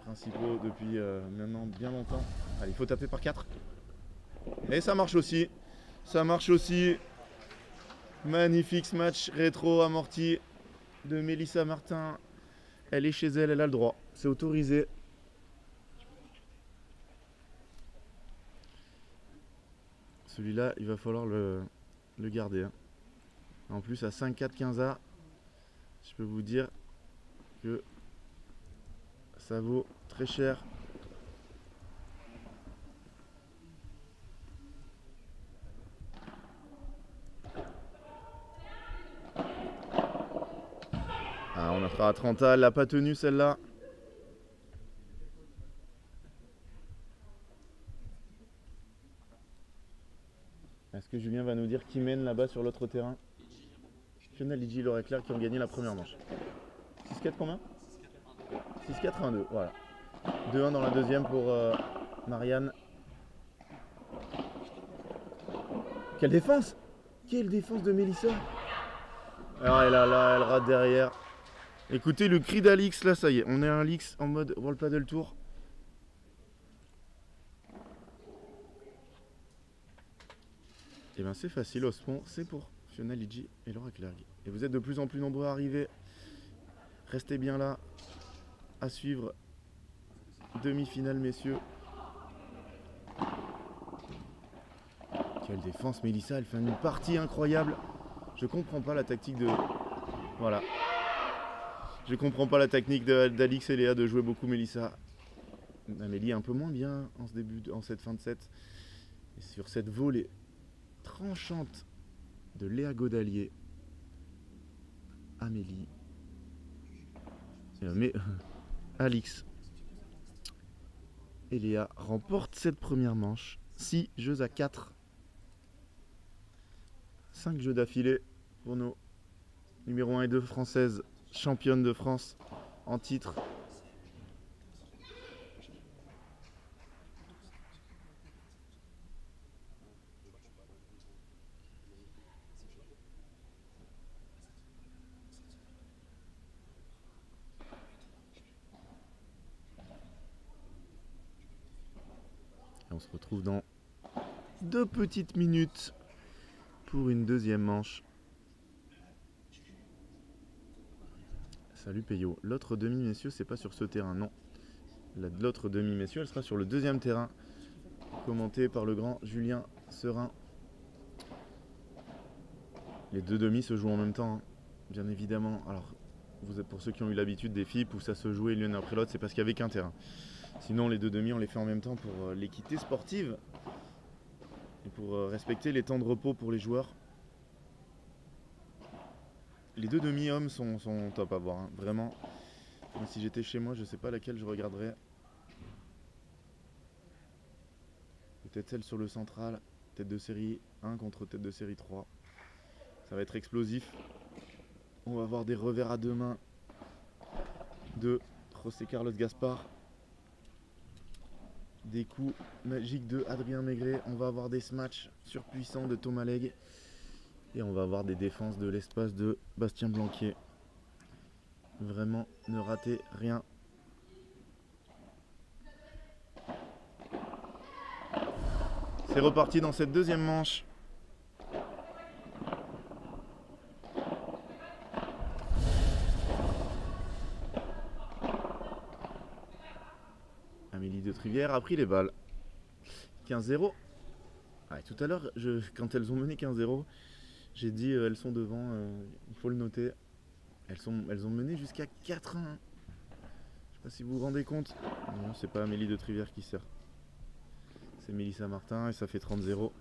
principaux depuis maintenant bien longtemps. Allez, il faut taper par 4. Et ça marche aussi. Ça marche aussi. Magnifique match rétro amorti. de Mélissa Martin. Elle est chez elle, elle a le droit. C'est autorisé. Celui-là, il va falloir le garder. Hein. En plus, à 5-4 15A, je peux vous dire que ça vaut très cher. Ah, on a fait à 30A, elle l'a pas tenue celle-là. Est-ce que Julien va nous dire qui mène là-bas sur l'autre terrain? Fiona Lidji et Laura Claire qui ont gagné la première manche. 6-4 combien? 6-4 1-2, voilà. 2-1 dans la deuxième pour Marianne. Quelle défense! Quelle défense de Mélissa! Alors elle, là, elle rate derrière. Écoutez le cri d'Alix, là ça y est, on est à un Alix en mode World Paddle Tour. Et bien c'est facile, Ospon, c'est pour Fiona Lidji et Laura Clerc. Et vous êtes de plus en plus nombreux à arriver. Restez bien là, à suivre. Demi-finale, messieurs. Quelle défense, Mélissa, elle fait une partie incroyable. Je comprends pas la tactique de... Voilà. Je comprends pas la technique d'Alix et Léa de jouer beaucoup Mélissa. Amélie un peu moins bien en cette fin de set. Et sur cette volée tranchante de Léa Godalier, Amélie, mais Alix et Léa remportent cette première manche. 6 jeux à 4. 5 jeux d'affilée pour nos numéro 1 et 2 françaises championnes de France en titre. Et on se retrouve dans 2 petites minutes pour une deuxième manche. Salut Peyo. L'autre demi, messieurs, c'est pas sur ce terrain, non. L'autre demi, messieurs, elle sera sur le deuxième terrain, commenté par le grand Julien Serin. Les deux demi se jouent en même temps, hein, bien évidemment. Alors, pour ceux qui ont eu l'habitude des FIP où ça se jouait l'une après l'autre, c'est parce qu'il n'y avait qu'un terrain. Sinon, les deux demi, on les fait en même temps pour l'équité sportive et pour respecter les temps de repos pour les joueurs. Les deux demi-hommes sont top à voir, hein, vraiment. Moi, si j'étais chez moi, je sais pas laquelle je regarderais. Peut-être celle sur le central, tête de série 1 contre tête de série 3. Ça va être explosif. On va avoir des revers à deux mains de José Carlos Gaspar. Des coups magiques de Adrien Maigret. On va avoir des smatchs surpuissants de Thomas Legge. Et on va avoir des défenses de l'espace de Bastien Blanquier. Vraiment, ne ratez rien. C'est reparti dans cette deuxième manche. Amélie de Trivière a pris les balles. 15-0. Ah, tout à l'heure, quand elles ont mené 15-0, j'ai dit elles sont devant, il faut le noter. Elles ont mené jusqu'à 4-1. Je sais pas si vous vous rendez compte. Non, c'est pas Amélie de Trivière qui sert. C'est Mélissa Martin et ça fait 30-0.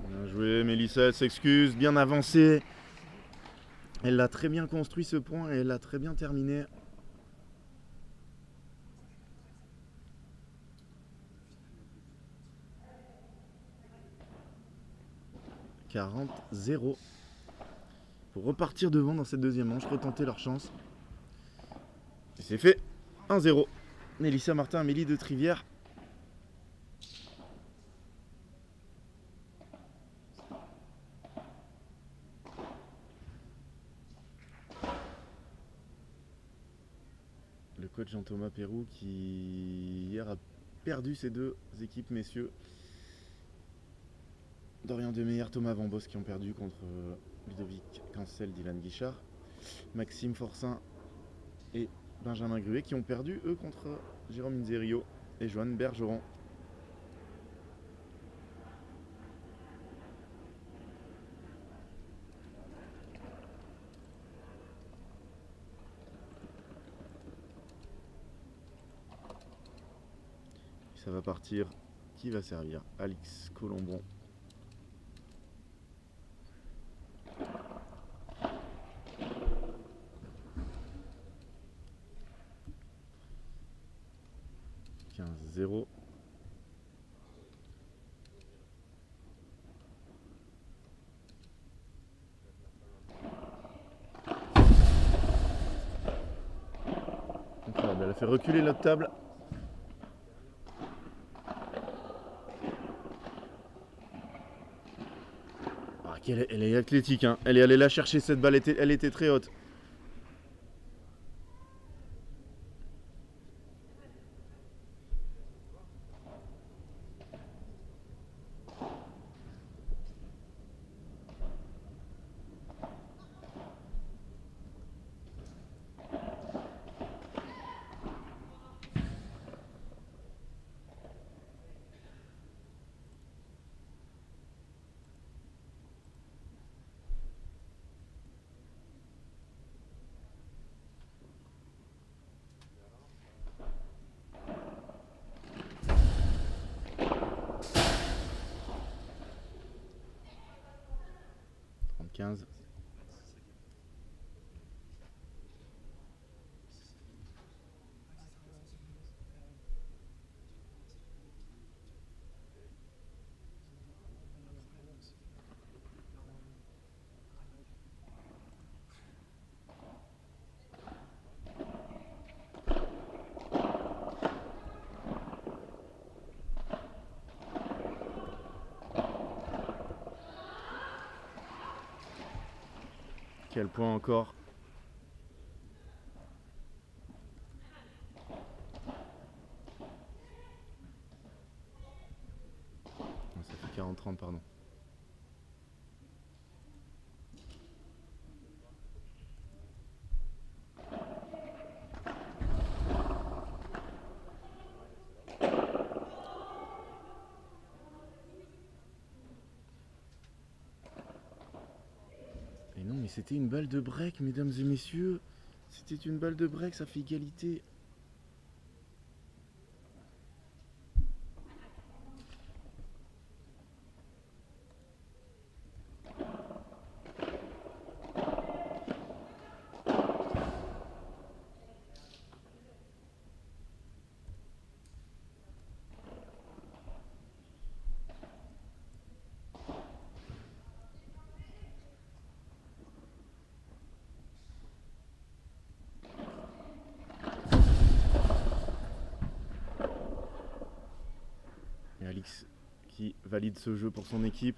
Bien joué, Mélissa, elle s'excuse, bien avancée. Elle a très bien construit ce point et elle l'a très bien terminé. 40-0. Pour repartir devant dans cette deuxième manche, retenter leur chance. Et c'est fait. 1-0. Mélissa Martin, Amélie de Trivière. Le coach Jean-Thomas Pérou qui hier a perdu ses deux équipes messieurs. Dorian Demeyer, Thomas Van Bos qui ont perdu contre Ludovic Cancel, Dylan Guichard. Maxime Forcin et Benjamin Gruet qui ont perdu eux contre Jérôme Inzerio et Joanne Bergeron. Ça va partir. Qui va servir? Alix Colombon. « 15-0 ». Incroyable, elle a fait reculer notre table. Elle est athlétique, hein. Elle est allée la chercher cette balle, elle était très haute. Quel point encore? Ça fait 40-30, pardon. Et non, mais c'était une balle de break, mesdames et messieurs. C'était une balle de break, ça fait égalité. Et Alix qui valide ce jeu pour son équipe.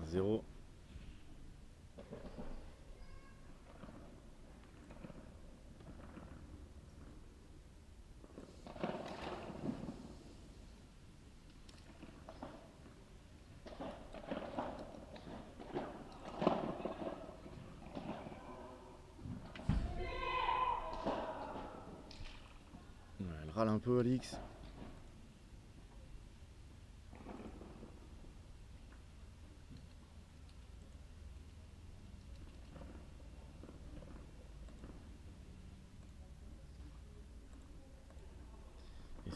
Zéro. Elle râle un peu, Alix.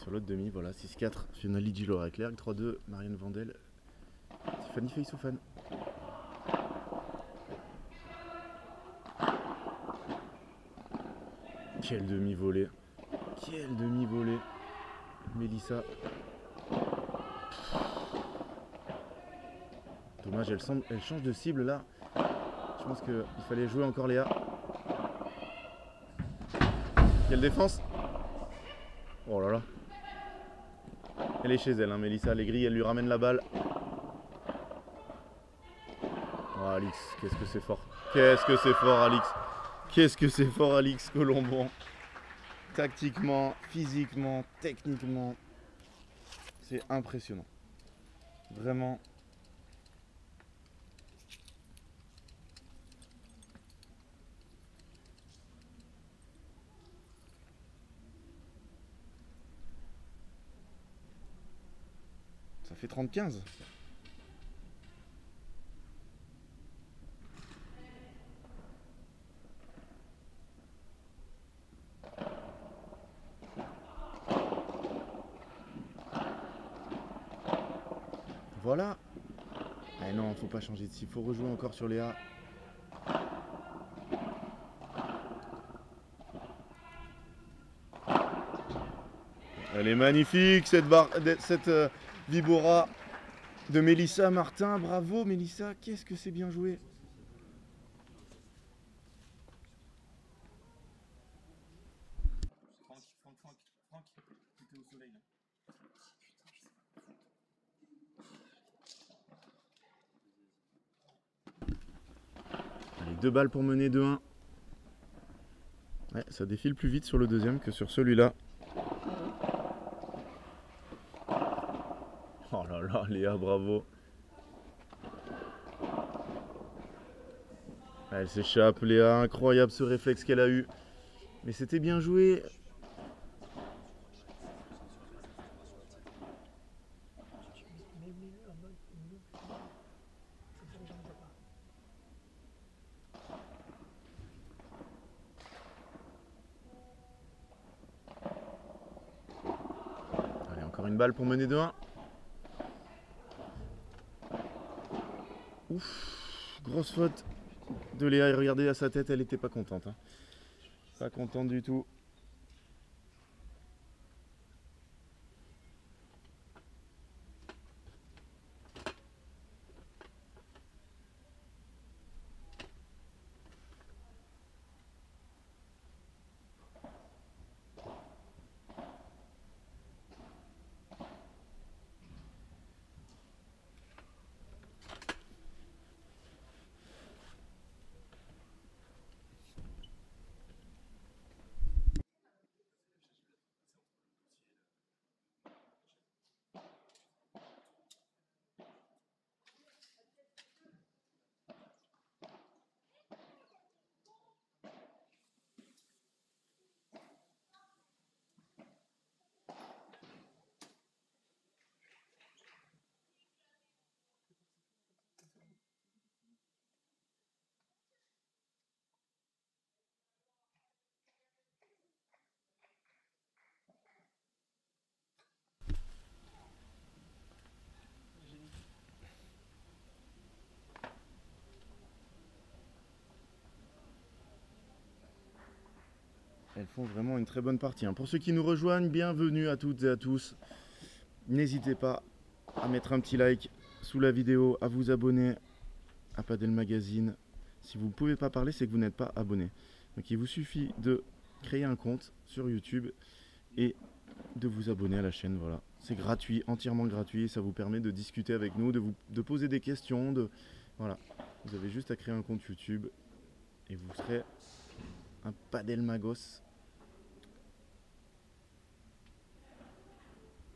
sur l'autre demi, voilà, 6-4, Fiona Lidji, Laura Clerc, 3-2, Marianne Vandel, Tiffany Feysoufan. Quel demi-volée. Quel demi-volée. Mélissa. Dommage, elle change de cible là. Je pense qu'il fallait jouer encore Léa. Quelle défense. Oh là là. Elle est chez elle, hein, Mélissa Allegri, elle lui ramène la balle. Oh, Alix, qu'est-ce que c'est fort. Qu'est-ce que c'est fort, Alix. Qu'est-ce que c'est fort, Alix Colombon. Tactiquement, physiquement, techniquement. C'est impressionnant. Vraiment. Ça fait 30-15. Voilà. Ah non, faut pas changer de cible. Faut rejouer encore sur Léa. Elle est magnifique cette Vibora de Mélissa Martin. Bravo Mélissa, qu'est-ce que c'est bien joué. Franck, t'étais au soleil là. Allez, 2 balles pour mener 2-1. Ouais, ça défile plus vite sur le deuxième que sur celui-là. Oh là là, Léa, bravo. Elle s'échappe, Léa, incroyable ce réflexe qu'elle a eu. Mais c'était bien joué. Allez, encore une balle pour mener 2-1. Ouf, grosse faute de Léa. Et regardez à sa tête, elle était pas contente. Hein. Pas contente du tout. Elles font vraiment une très bonne partie. Hein. Pour ceux qui nous rejoignent, bienvenue à toutes et à tous. N'hésitez pas à mettre un petit like sous la vidéo, à vous abonner à Padel Magazine. Si vous ne pouvez pas parler, c'est que vous n'êtes pas abonné. Donc il vous suffit de créer un compte sur YouTube et de vous abonner à la chaîne. Voilà, c'est gratuit, entièrement gratuit. Et ça vous permet de discuter avec nous, de poser des questions. Voilà, vous avez juste à créer un compte YouTube et vous serez un Padel Magos.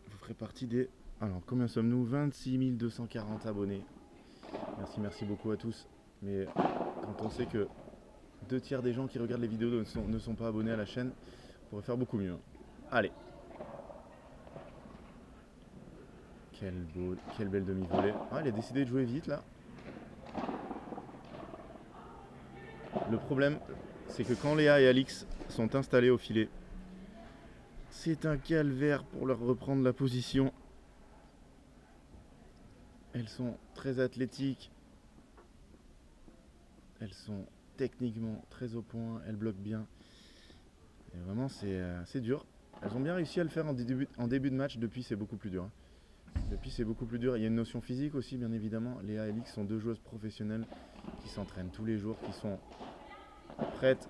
Vous ferez partie des... Alors, combien sommes-nous? 26 240 abonnés. Merci beaucoup à tous. Mais quand on sait que 2/3 des gens qui regardent les vidéos ne sont pas abonnés à la chaîne, on pourrait faire beaucoup mieux. Allez. Quelle belle demi-volée. Ah, elle a décidé de jouer vite là. Le problème, c'est que quand Léa et Alix sont installés au filet, C'est un calvaire pour leur reprendre la position. Elles sont très athlétiques. Elles sont techniquement très au point. Elles bloquent bien. Et vraiment, c'est dur. Elles ont bien réussi à le faire en début de match. Depuis, c'est beaucoup plus dur. Depuis, c'est beaucoup plus dur. Il y a une notion physique aussi, bien évidemment. Léa et Alix sont deux joueuses professionnelles qui s'entraînent tous les jours, qui sont prêtes.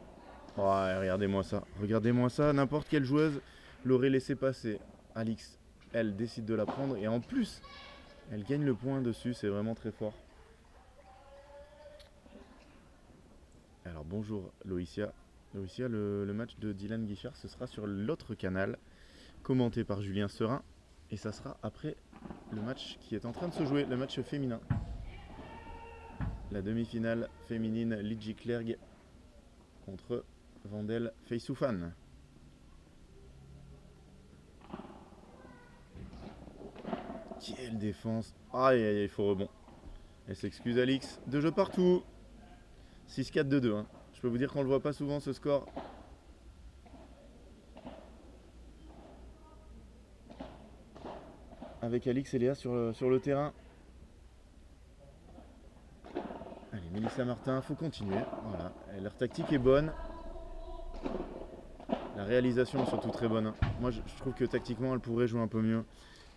Oh, regardez-moi ça. Regardez-moi ça. N'importe quelle joueuse l'aurait laissé passer. Alix, elle décide de la prendre. Et en plus, elle gagne le point dessus. C'est vraiment très fort. Alors, bonjour Loïcia. Loïcia, le match de Dylan Guichard, ce sera sur l'autre canal, commenté par Julien Serin. Et ça sera après le match qui est en train de se jouer, le match féminin. La demi-finale féminine Lidji Clerg contre Vandel Feysoufan. Quelle défense. Aïe aïe aïe, il faut rebond. Elle s'excuse Alix. Deux jeux partout. 6-4-2-2. Hein. Je peux vous dire qu'on ne le voit pas souvent ce score. Avec Alix et Léa sur le terrain. Allez, Mélissa Martin, faut continuer. Voilà. Et leur tactique est bonne. La réalisation est surtout très bonne. Hein. Moi, je trouve que tactiquement, elle pourrait jouer un peu mieux.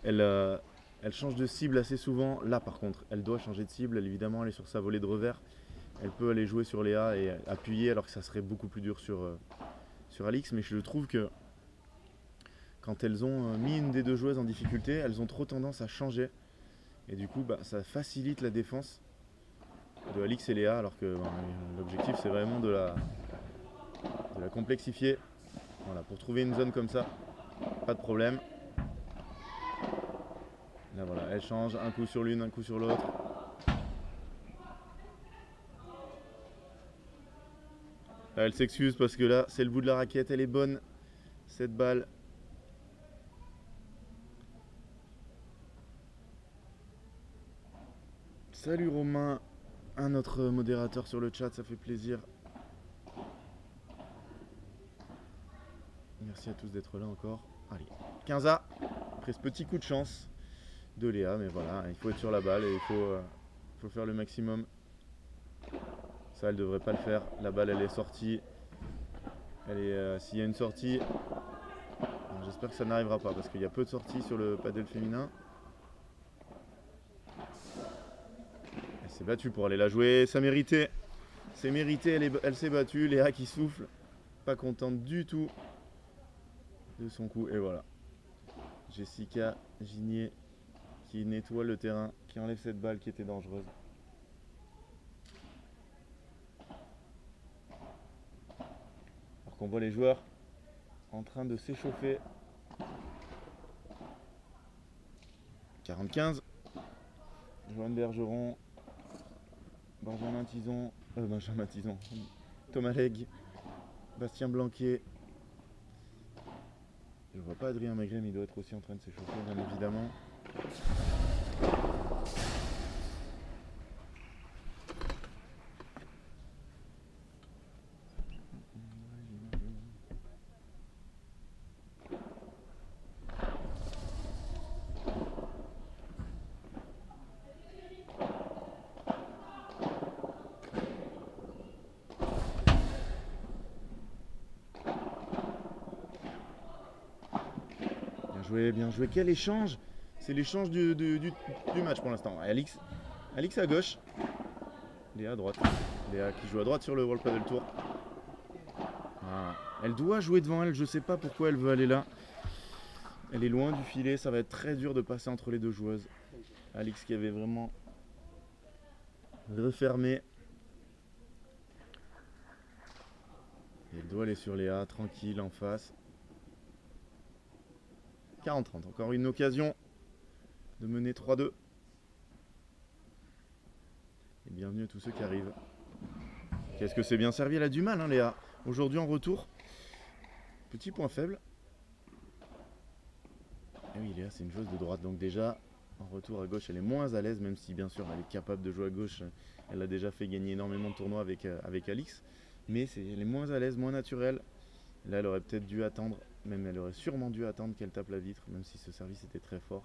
Elle change de cible assez souvent. Là, par contre, elle doit changer de cible. Évidemment, elle est sur sa volée de revers. Elle peut aller jouer sur Léa et appuyer, alors que ça serait beaucoup plus dur sur Alix. Mais je trouve que quand elles ont mis une des deux joueuses en difficulté, elles ont trop tendance à changer. Et du coup, ça facilite la défense de Alix et Léa, alors que l'objectif, c'est vraiment de la complexifier. Voilà, pour trouver une zone comme ça, pas de problème. Là, voilà, elle change, un coup sur l'une, un coup sur l'autre. Là, elle s'excuse parce que là, c'est le bout de la raquette, elle est bonne, cette balle. Salut Romain, un autre modérateur sur le chat, ça fait plaisir. Merci à tous d'être là encore. Allez, 15A, après ce petit coup de chance de Léa, mais voilà, il faut être sur la balle et il faut faire le maximum. Ça, elle devrait pas le faire. La balle, elle est sortie. S'il y a une sortie, j'espère que ça n'arrivera pas parce qu'il y a peu de sorties sur le paddle féminin. Elle s'est battue pour aller la jouer, ça méritait. C'est mérité, elle s'est battue. Léa qui souffle, pas contente du tout de son coup. Et voilà. Jessica Ginier qui nettoie le terrain, qui enlève cette balle qui était dangereuse. Alors qu'on voit les joueurs en train de s'échauffer. 40-15. Joanne Bergeron, Benjamin Tison, Thomas Legge, Bastien Blanquier. Je vois pas Adrien Maigret, mais il doit être aussi en train de s'échauffer, bien évidemment. Bien joué. Quel échange! C'est l'échange du match pour l'instant. Alix à gauche, Léa à droite. Léa qui joue à droite sur le World Padel Tour. Ah, elle doit jouer devant elle, je sais pas pourquoi elle veut aller là. Elle est loin du filet, ça va être très dur de passer entre les deux joueuses. Alix qui avait vraiment refermé. Elle doit aller sur Léa, tranquille, en face. 40-30, encore une occasion de mener 3-2. Et bienvenue à tous ceux qui arrivent. Qu'est-ce que c'est bien servi, elle a du mal, hein, Léa. Aujourd'hui en retour, petit point faible. Et oui, Léa, c'est une joueuse de droite, donc déjà, en retour à gauche, elle est moins à l'aise, même si bien sûr elle est capable de jouer à gauche. Elle a déjà fait gagner énormément de tournois avec Alix. Mais elle est moins à l'aise, moins naturelle. Là, elle aurait peut-être dû attendre Même elle aurait sûrement dû attendre qu'elle tape la vitre, même si ce service était très fort.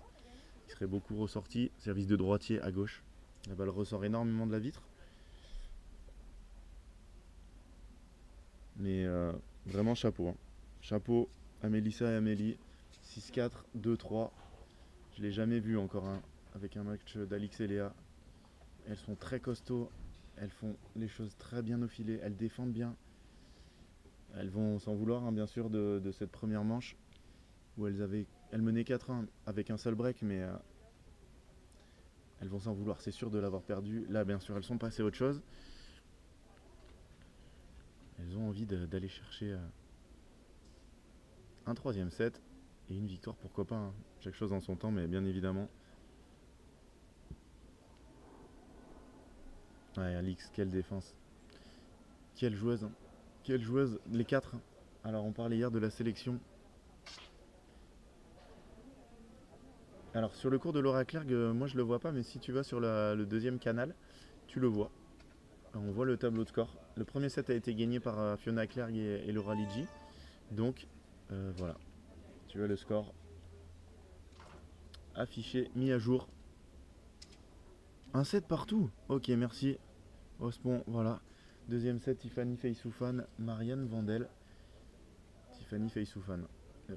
Il serait beaucoup ressorti. Service de droitier à gauche. La balle ressort énormément de la vitre. Mais vraiment chapeau. Hein. Chapeau à Mélissa et Amélie. 6-4, 2-3. Je ne l'ai jamais vu encore avec un match d'Alix et Léa. Elles sont très costauds. Elles font les choses très bien au filet. Elles défendent bien. Elles vont s'en vouloir, hein, bien sûr, de cette première manche où elles menaient 4-1 avec un seul break, mais elles vont s'en vouloir, c'est sûr de l'avoir perdu. Là, bien sûr, elles sont passées à autre chose. Elles ont envie d'aller chercher un troisième set et une victoire, pourquoi pas. Hein. Chaque chose en son temps, mais bien évidemment. Ouais, Alix, quelle défense. Quelle joueuse. Hein. Quelle joueuse, les 4. Alors, on parlait hier de la sélection. Alors, sur le cours de Laura Clerc, moi je le vois pas, mais si tu vas sur le deuxième canal, tu le vois. On voit le tableau de score. Le premier set a été gagné par Fiona Clerc et Laura Ligi. Donc, voilà. Tu vois le score affiché, mis à jour. Un set partout. Ok, merci. Ospon, voilà. Deuxième set, Tiffany Feysoufan, Marianne Vandel. Tiffany Feysoufan.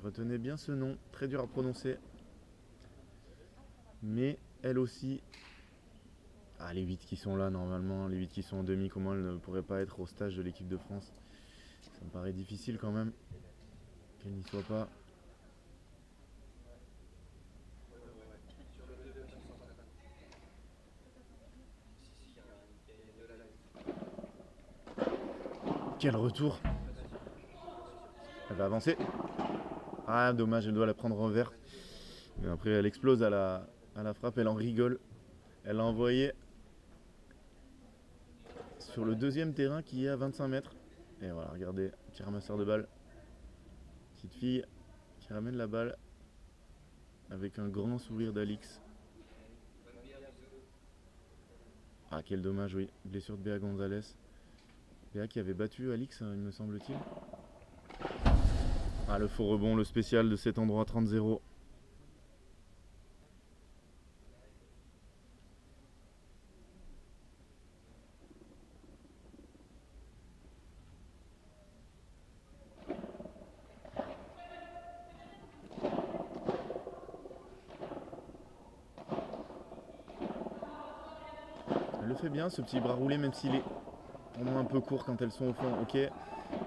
Retenez bien ce nom, très dur à prononcer. Mais elle aussi. Ah, les 8 qui sont là normalement, les 8 qui sont en demi, comment elles ne pourraient pas être au stage de l'équipe de France? Ça me paraît difficile quand même qu'elles n'y soient pas. Quel retour! Elle va avancer. Ah, dommage, elle doit la prendre en vert. Mais après, elle explose à la frappe, elle en rigole. Elle l'a envoyé sur le deuxième terrain qui est à 25 mètres. Et voilà, regardez, petit ramasseur de balle. Petite fille qui ramène la balle avec un grand sourire d'Alix. Ah, quel dommage, oui. Blessure de Béa Gonzalez. Béa qui avait battu Alix, il me semble-t-il. Ah, le faux rebond, le spécial de cet endroit, 30-0. Elle le fait bien, ce petit bras roulé, même s'il est vraiment un peu court quand elles sont au fond. Ok,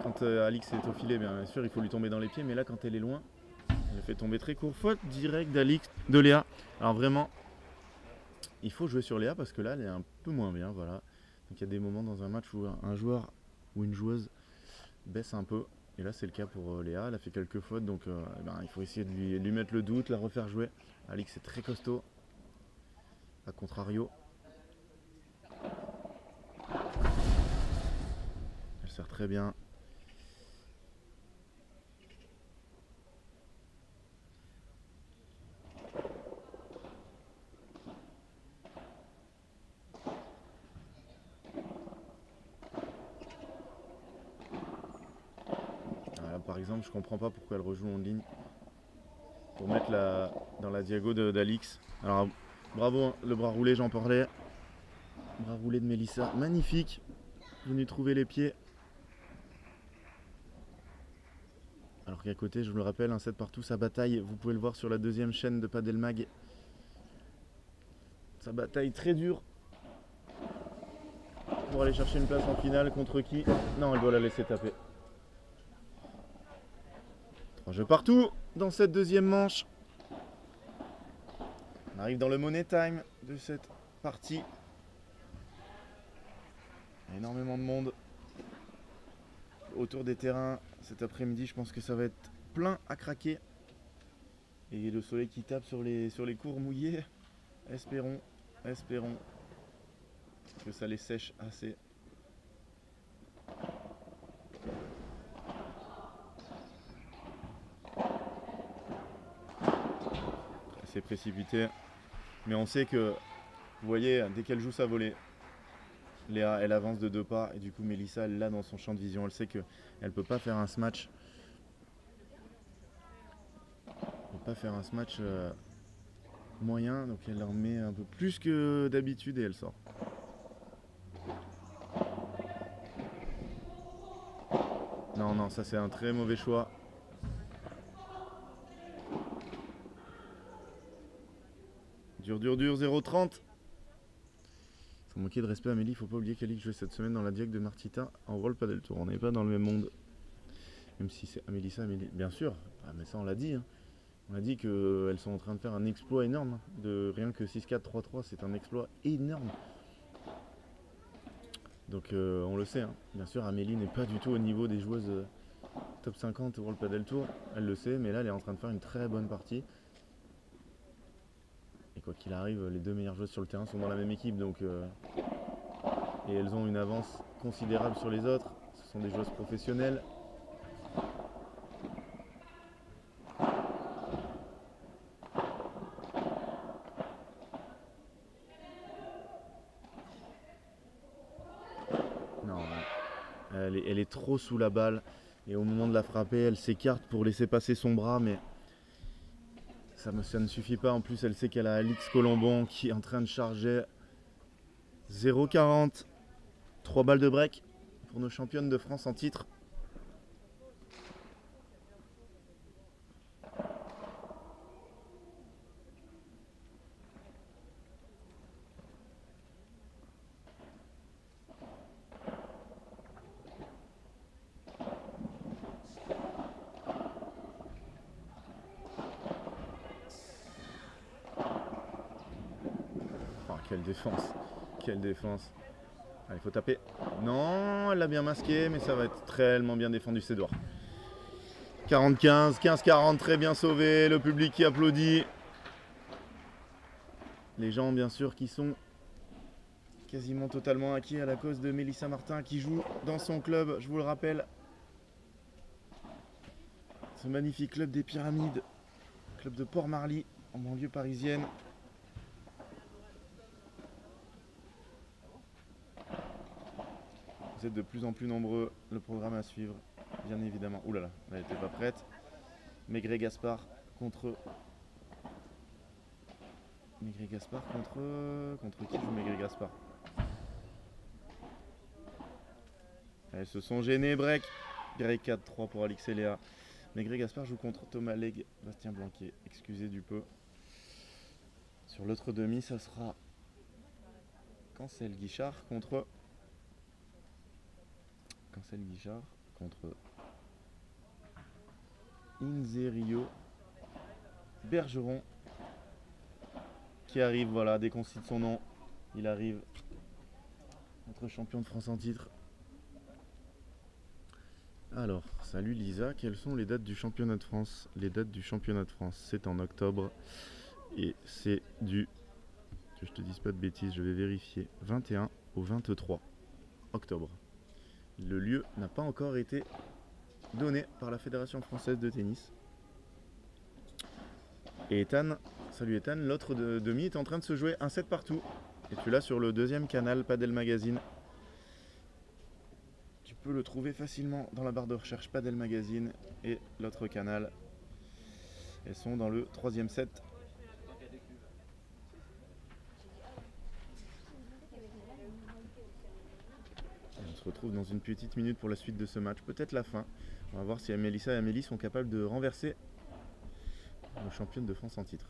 quand Alix est au filet, bien sûr, il faut lui tomber dans les pieds, mais là, quand elle est loin, elle le fait tomber très court. Faute directe d'Alix, de Léa. Alors vraiment, il faut jouer sur Léa parce que là, elle est un peu moins bien, voilà. Donc il y a des moments dans un match où un joueur ou une joueuse baisse un peu. Et là, c'est le cas pour Léa. Elle a fait quelques fautes, donc il faut essayer de lui mettre le doute, la refaire jouer. Alix est très costaud. A contrario. Elle sert très bien. Voilà, par exemple, je comprends pas pourquoi elle rejoue en ligne. Pour mettre dans la diago d'Alix. Alors, bravo, hein, le bras roulé, j'en parlais. Bras roulé de Mélissa, magnifique. Venu trouver les pieds. Alors qu'à côté, je vous le rappelle, un set partout, ça bataille. Vous pouvez le voir sur la deuxième chaîne de Padel Mag. Ça bataille très dur pour aller chercher une place en finale. Contre qui? Non, elle doit la laisser taper. 3 jeux partout dans cette deuxième manche. On arrive dans le money time de cette partie. Énormément de monde autour des terrains. Cet après-midi, je pense que ça va être plein à craquer. Et le soleil qui tape sur les cours mouillés. Espérons que ça les sèche assez. C'est précipité. Mais on sait que, vous voyez, dès qu'elle joue sa volée, Léa, elle avance de 2 pas. Et du coup, Mélissa, elle l'a dans son champ de vision. Elle sait qu'elle ne peut pas faire un smash. pas faire un match moyen, donc elle en met un peu plus que d'habitude et elle sort. Non, non, ça c'est un très mauvais choix. Dur, dur, dur, 0,30. Sans manquer de respect à Amélie, il faut pas oublier qu'Alix jouait cette semaine dans la Diag de Martita en World Padel Tour. On n'est pas dans le même monde. Même si c'est Amélie, bien sûr. Ah, mais ça on l'a dit. Hein. On a dit qu'elles sont en train de faire un exploit énorme. Hein. De rien que 6-4, 3-3, c'est un exploit énorme. Donc on le sait. Hein. Bien sûr, Amélie n'est pas du tout au niveau des joueuses top 50 World Padel Tour. Elle le sait, mais là elle est en train de faire une très bonne partie. Et quoi qu'il arrive, les deux meilleures joueuses sur le terrain sont dans la même équipe. Donc, et elles ont une avance considérable sur les autres. Ce sont des joueuses professionnelles. Non, elle est trop sous la balle. Et au moment de la frapper, elle s'écarte pour laisser passer son bras. Mais ça ne suffit pas. En plus, elle sait qu'elle a Alix Colombon qui est en train de charger 0,40. 3 balles de break pour nos championnes de France en titre. Oh, quelle défense. Quelle défense. Allez, il faut taper. Non, elle l'a bien masqué, mais ça va être tellement bien défendu, c'est Edouard. 40-15, 15-40, très bien sauvé. Le public qui applaudit. Les gens, bien sûr, qui sont quasiment totalement acquis à la cause de Mélissa Martin, qui joue dans son club, je vous le rappelle. Ce magnifique club des Pyramides, club de Port-Marly, en banlieue parisienne. Vous êtes de plus en plus nombreux, le programme à suivre, bien évidemment. Ouh là là, elle n'était pas prête. Maigret Gaspard contre... Maigret Gaspard contre qui joue Maigret Gaspard? Elles se sont gênées, break. Break 4-3 pour Alix et Léa. Maigret Gaspard joue contre Thomas Leg, Bastien Blanquet. Excusez du peu. Sur l'autre demi, ça sera Cancel Guichard contre Inzerio Bergeron qui arrive, voilà, dès qu'on cite son nom, il arrive, notre champion de France en titre. Alors, salut Lisa, quelles sont les dates du championnat de France? Les dates du championnat de France, c'est en octobre et c'est du, que je te dise pas de bêtises, je vais vérifier, 21 au 23 octobre. Le lieu n'a pas encore été donné par la Fédération française de tennis. Et Ethan, salut Ethan, l'autre demi est en train de se jouer un set partout. Et tu l'as sur le deuxième canal Padel Magazine. Tu peux le trouver facilement dans la barre de recherche Padel Magazine et l'autre canal. Elles sont dans le troisième set. Et on se retrouve dans une petite minute pour la suite de ce match, peut-être la fin. On va voir si Mélissa et Amélie sont capables de renverser nos championnes de France en titre.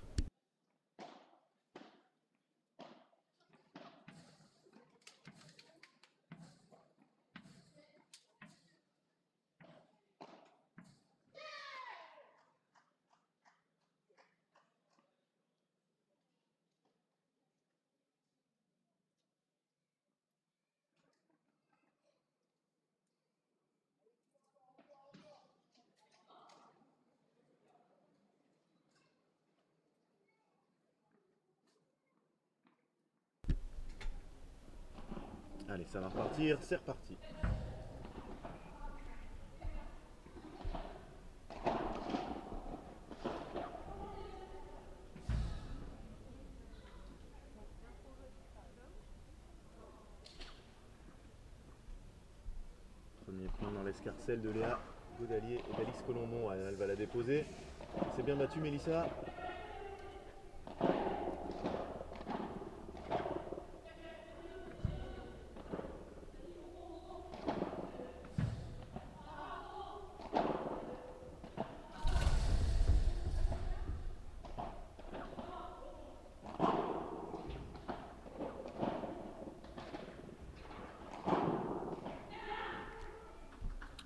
Allez, ça va repartir, c'est reparti. Premier point dans l'escarcelle de Léa Godalier et d'Alix Colombon. Elle va la déposer. C'est bien battu, Mélissa.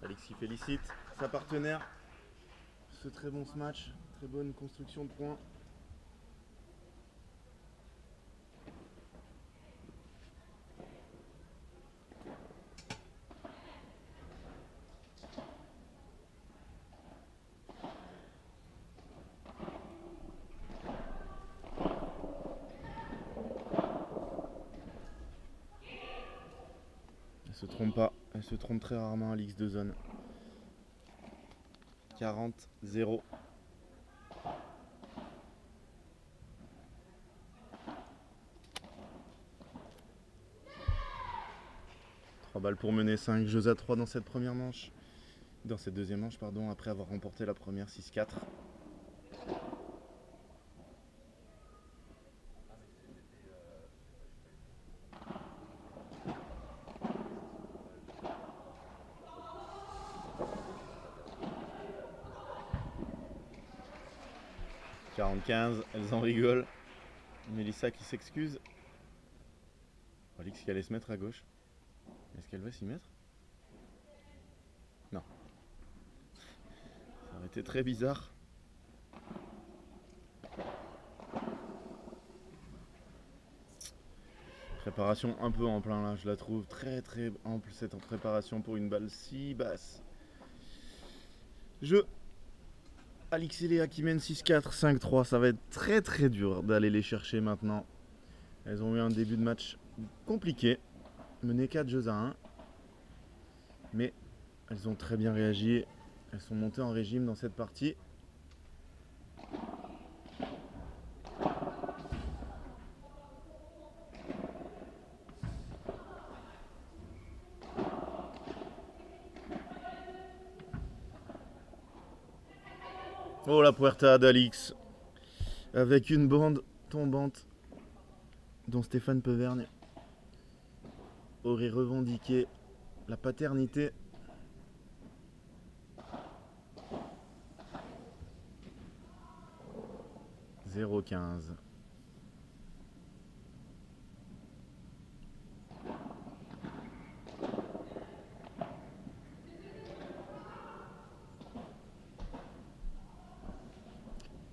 Alix qui félicite sa partenaire. Ce très bon match, très bonne construction de points. Elle se trompe pas, elle se trompe très rarement, Alix de zone. 40-0. 3 balles pour mener, 5 jeux à 3 dans cette première manche. Dans cette deuxième manche, pardon, après avoir remporté la première 6-4. « 40-15, elles en rigolent. Mélissa qui s'excuse. Alix qui allait se mettre à gauche. Est-ce qu'elle va s'y mettre? Non. Ça aurait été très bizarre. Préparation un peu en plein là, je la trouve très ample cette préparation pour une balle si basse. Jeu. Alix et Léa qui mènent 6-4, 5-3, ça va être très dur d'aller les chercher maintenant. Elles ont eu un début de match compliqué, mené 4 jeux à 1. Mais elles ont très bien réagi, elles sont montées en régime dans cette partie. Oh la puerta d'Alix, avec une bande tombante dont Stéphane Pevergne aurait revendiqué la paternité. « 0-15 ».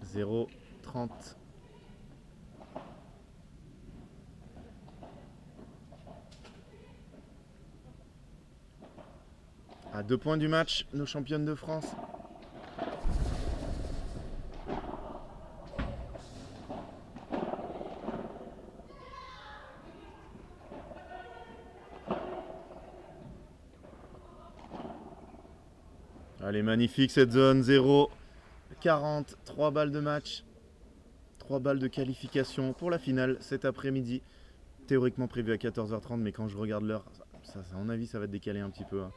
« 0-30 ». À 2 points du match, nos championnes de France. Allez, magnifique cette zone, 0-40, 3 balles de match, 3 balles de qualification pour la finale cet après-midi. Théoriquement prévu à 14h30, mais quand je regarde l'heure, à mon avis, ça va être décalé un petit peu. Hein.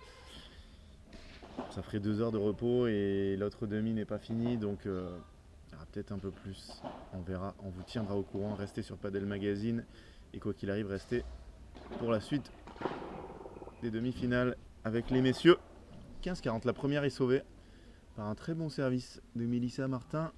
Ça ferait 2 heures de repos et l'autre demi n'est pas fini, donc il y aura peut-être un peu plus. On verra, on vous tiendra au courant. Restez sur Padel Magazine et quoi qu'il arrive, restez pour la suite des demi-finales avec les messieurs. 15-40, la première est sauvée par un très bon service de Mélissa Martin.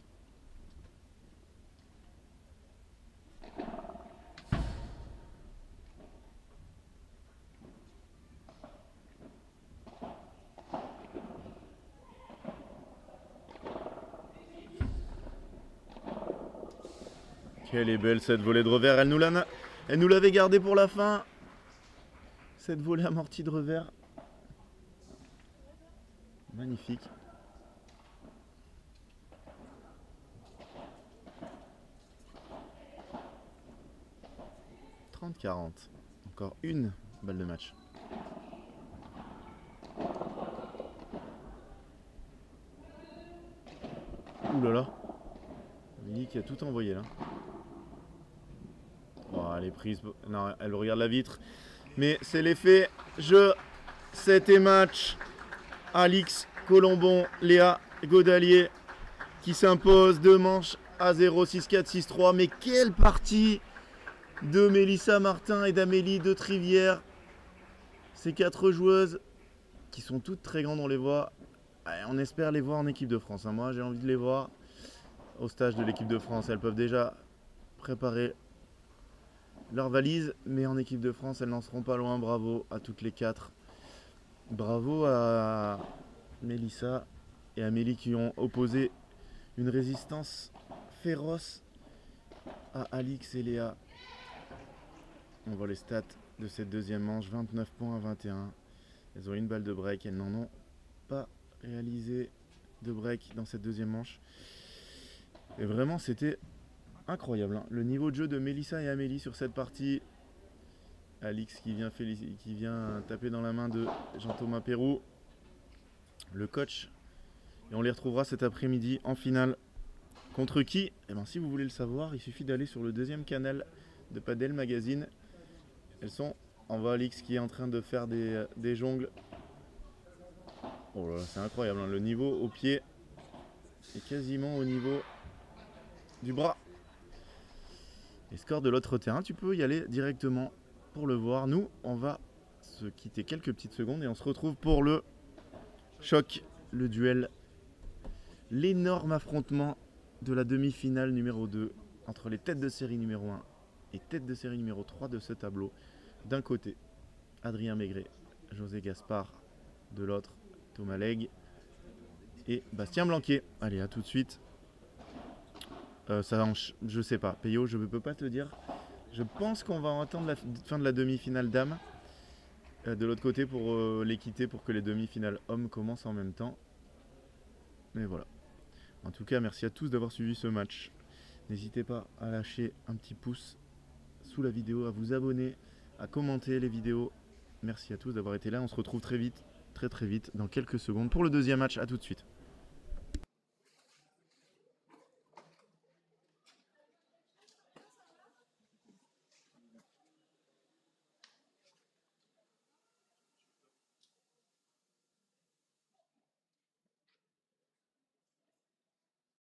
Quelle est belle cette volée de revers, elle nous l'avait gardée pour la fin. Cette volée amortie de revers. Magnifique. « 30-40. Encore une balle de match. Ouh là là. Amélie qui a tout envoyé là. Oh, elle est prise. Non, elle regarde la vitre. Mais c'est l'effet jeu. 7 et match. Alix Colombon, Léa Godalier. qui s'impose 2 manches à 0, 6-4, 6-3. Mais quelle partie de Mélissa Martin et d'Amélie de Trivière. Ces 4 joueuses qui sont toutes très grandes, on les voit. On espère les voir en équipe de France. Moi, j'ai envie de les voir au stage de l'équipe de France. Elles peuvent déjà préparer leur valise, mais en équipe de France, elles n'en seront pas loin. Bravo à toutes les 4. Bravo à Mélissa et Amélie qui ont opposé une résistance féroce à Alix et Léa. On voit les stats de cette deuxième manche, 29 points à 21. Elles ont une balle de break, elles n'en ont pas réalisé de break dans cette deuxième manche. Et vraiment c'était incroyable, hein. Le niveau de jeu de Mélissa et Amélie sur cette partie. Alix qui vient taper dans la main de Jean-Thomas Pérou, le coach. Et on les retrouvera cet après-midi en finale. Contre qui? Eh bien, si vous voulez le savoir, il suffit d'aller sur le deuxième canal de Padel Magazine. Elles sont... On voit Alix qui est en train de faire des jongles. Oh là là, c'est incroyable, hein. Le niveau au pied est quasiment au niveau du bras. Et score de l'autre terrain, tu peux y aller directement pour le voir. Nous, on va se quitter quelques petites secondes et on se retrouve pour le choc, le duel, l'énorme affrontement de la demi-finale numéro 2 entre les têtes de série numéro 1 et tête de série numéro 3 de ce tableau. D'un côté, Adrien Maigret, José Gaspard, de l'autre, Thomas Legge et Bastien Blanquet. Allez, à tout de suite. Je sais pas, Peyo, je ne peux pas te dire. Je pense qu'on va attendre la fin de la demi-finale dames de l'autre côté pour l'équité, pour que les demi-finales hommes commencent en même temps. Mais voilà. En tout cas, merci à tous d'avoir suivi ce match. N'hésitez pas à lâcher un petit pouce sous la vidéo, à vous abonner, à commenter les vidéos. Merci à tous d'avoir été là. On se retrouve très vite, très vite, dans quelques secondes pour le deuxième match. À tout de suite.